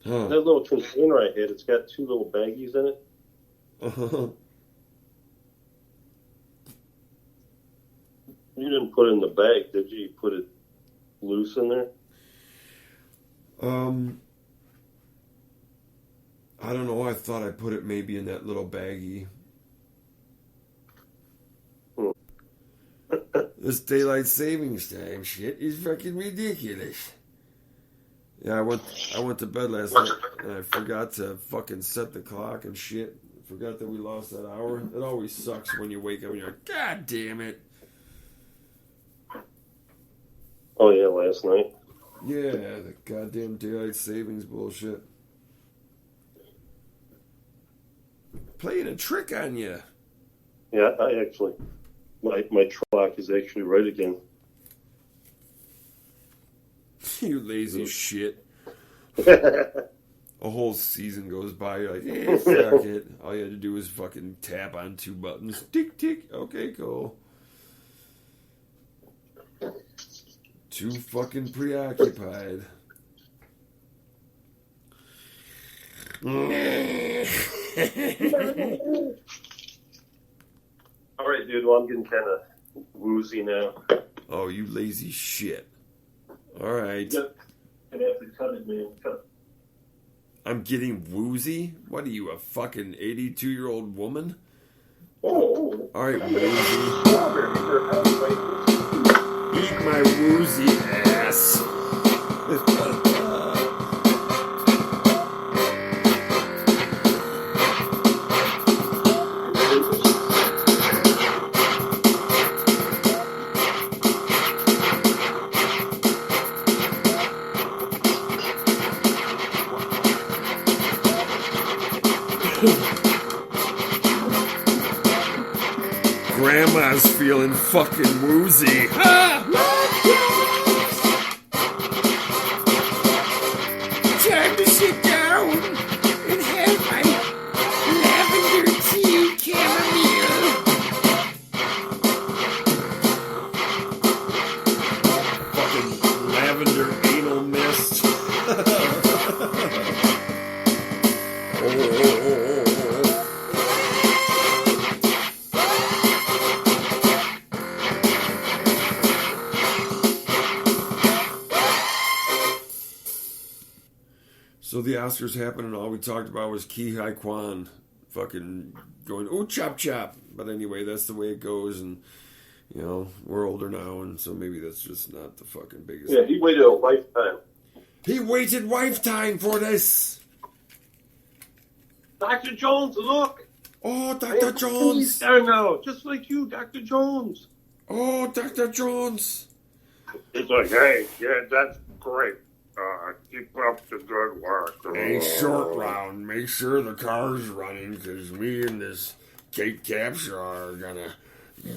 little container I had, it's got two little baggies in it. You didn't put it in the bag, did you? You put it loose in there? I don't know. I thought I put it maybe in that little baggie. This daylight savings time shit is fucking ridiculous. Yeah, I went to bed last night and I forgot to fucking set the clock and shit. Forgot that we lost that hour. It always sucks when you wake up and you're like, God damn it. Oh yeah, last night. Yeah, the goddamn daylight savings bullshit. Playing a trick on you. Yeah, I actually, my clock is actually right again. You lazy shit. A whole season goes by, you're like, eh, fuck it. All you had to do was fucking tap on two buttons. Tick, tick. Okay, cool. Too fucking preoccupied. All right, dude. Well, I'm getting kind of woozy now. Oh, you lazy shit. All right. Yep. I have to cut it, man. Cut. I'm getting woozy? What are you, a fucking 82-year-old woman? Oh. All right, woozy. Eat my woozy ass. Grandma's feeling fucking woozy. Time to sit down and have my lavender tea chamomile. Fucking lavender anal mist. So the Oscars happened and all we talked about was Ki Hai Kwan fucking going, oh, chop chop. But anyway, that's the way it goes. And, you know, we're older now, and so maybe that's just not the fucking biggest. Yeah, he waited a lifetime. He waited lifetime for this. Dr. Jones, look. Oh, Dr. Jones. There now, just like you, Dr. Jones. Oh, Dr. Jones. It's like, hey, yeah, that's great. Keep up the good work. Hey, short round, make sure the car's running, because me and this Kate Capshaw are gonna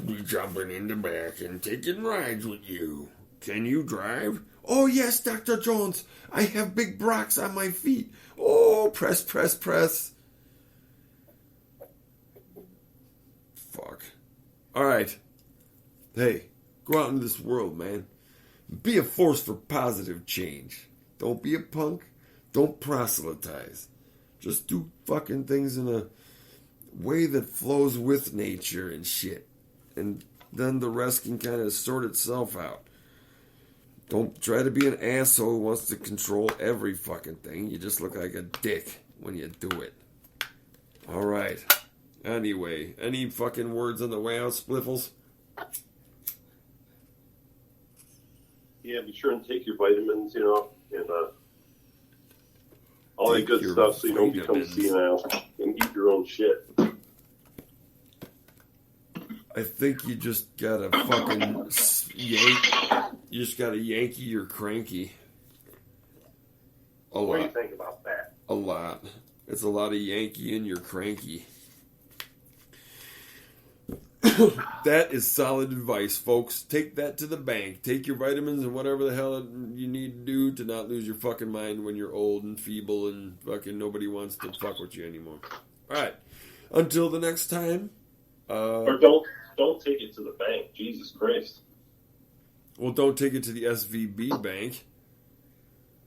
be jumping in the back and taking rides with you. Can you drive? Oh, yes, Dr. Jones. I have big rocks on my feet. Oh, press, press, press. Fuck. Alright. Hey, go out into this world, man. Be a force for positive change. Don't be a punk. Don't proselytize. Just do fucking things in a way that flows with nature and shit. And then the rest can kind of sort itself out. Don't try to be an asshole who wants to control every fucking thing. You just look like a dick when you do it. Alright. Anyway, any fucking words on the way out, Spliffles? Yeah, be sure and take your vitamins, and all that Take good your stuff so you don't become vitamins. senile and eat your own shit. I think you just gotta fucking you just gotta Yankee your cranky. A What do you lot. think about that? A lot. It's a lot of Yankee in your cranky. That is solid advice, folks. Take that to the bank. Take your vitamins and whatever the hell you need to do to not lose your fucking mind when you're old and feeble and fucking nobody wants to fuck with you anymore. Alright. Until the next time. Or don't take it to the bank. Jesus Christ. Well, don't take it to the SVB bank.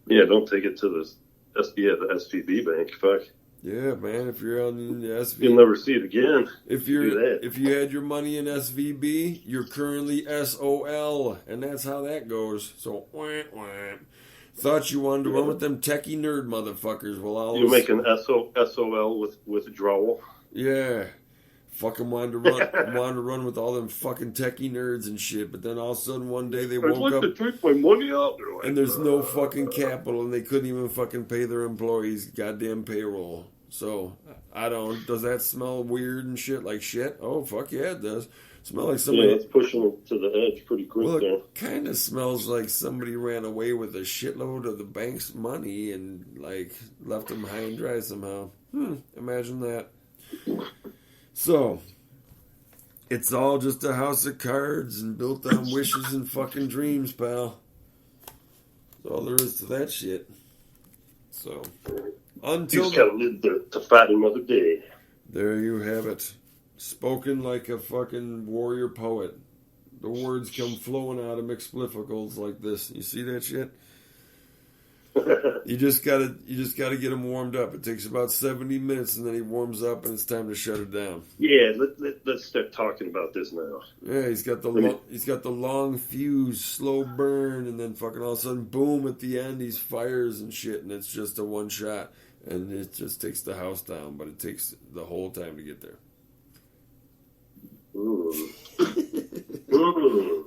Yeah, don't take it to the SVB bank. Fuck. Yeah, man. If you're on the SVB, You'll never see it again. if you had your money in SVB, you're currently SOL, and that's how that goes. So, wah, wah. Thought you wanted to run with them techie nerd motherfuckers. Well, I'll You make an SOL with withdrawal. yeah. Fucking wanted to run with all them fucking techie nerds and shit, but then all of a sudden one day they I'd woke like up to take my money out. Like, and there's no fucking capital and they couldn't even fucking pay their employees goddamn payroll. So, does that smell weird and shit like shit? Oh, fuck yeah, it does. Smell like somebody. Yeah, it's pushing it to the edge pretty quick Well, there. it kind of smells like somebody ran away with a shitload of the bank's money and, like, left them high and dry somehow. Imagine that. So, it's all just a house of cards and built on wishes and fucking dreams, pal. That's all there is to that shit. So, You until just gotta live to fight another day. there you have it. Spoken like a fucking warrior poet. The words come flowing out of McSplifflicles like this. You see that shit? You just gotta get him warmed up. It takes about 70 minutes, and then he warms up, and it's time to shut it down. Yeah, let's start talking about this now. Yeah, he's got the long fuse, slow burn, and then fucking all of a sudden, boom! At the end, he's fires and shit, and it's just a one shot, and it just takes the house down. But it takes the whole time to get there. Ooh. Ooh.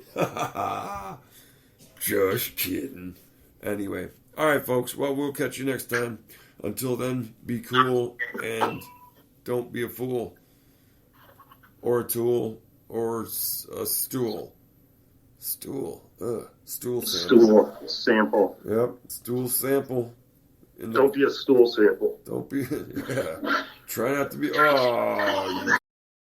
Just kidding. Anyway, all right, folks. Well, we'll catch you next time. Until then, be cool and don't be a fool or a tool or a stool. Stool. Stool sample. Stool sample. Yep. Stool sample. Don't be a stool sample. Don't be. Yeah. Try not to be. Oh, you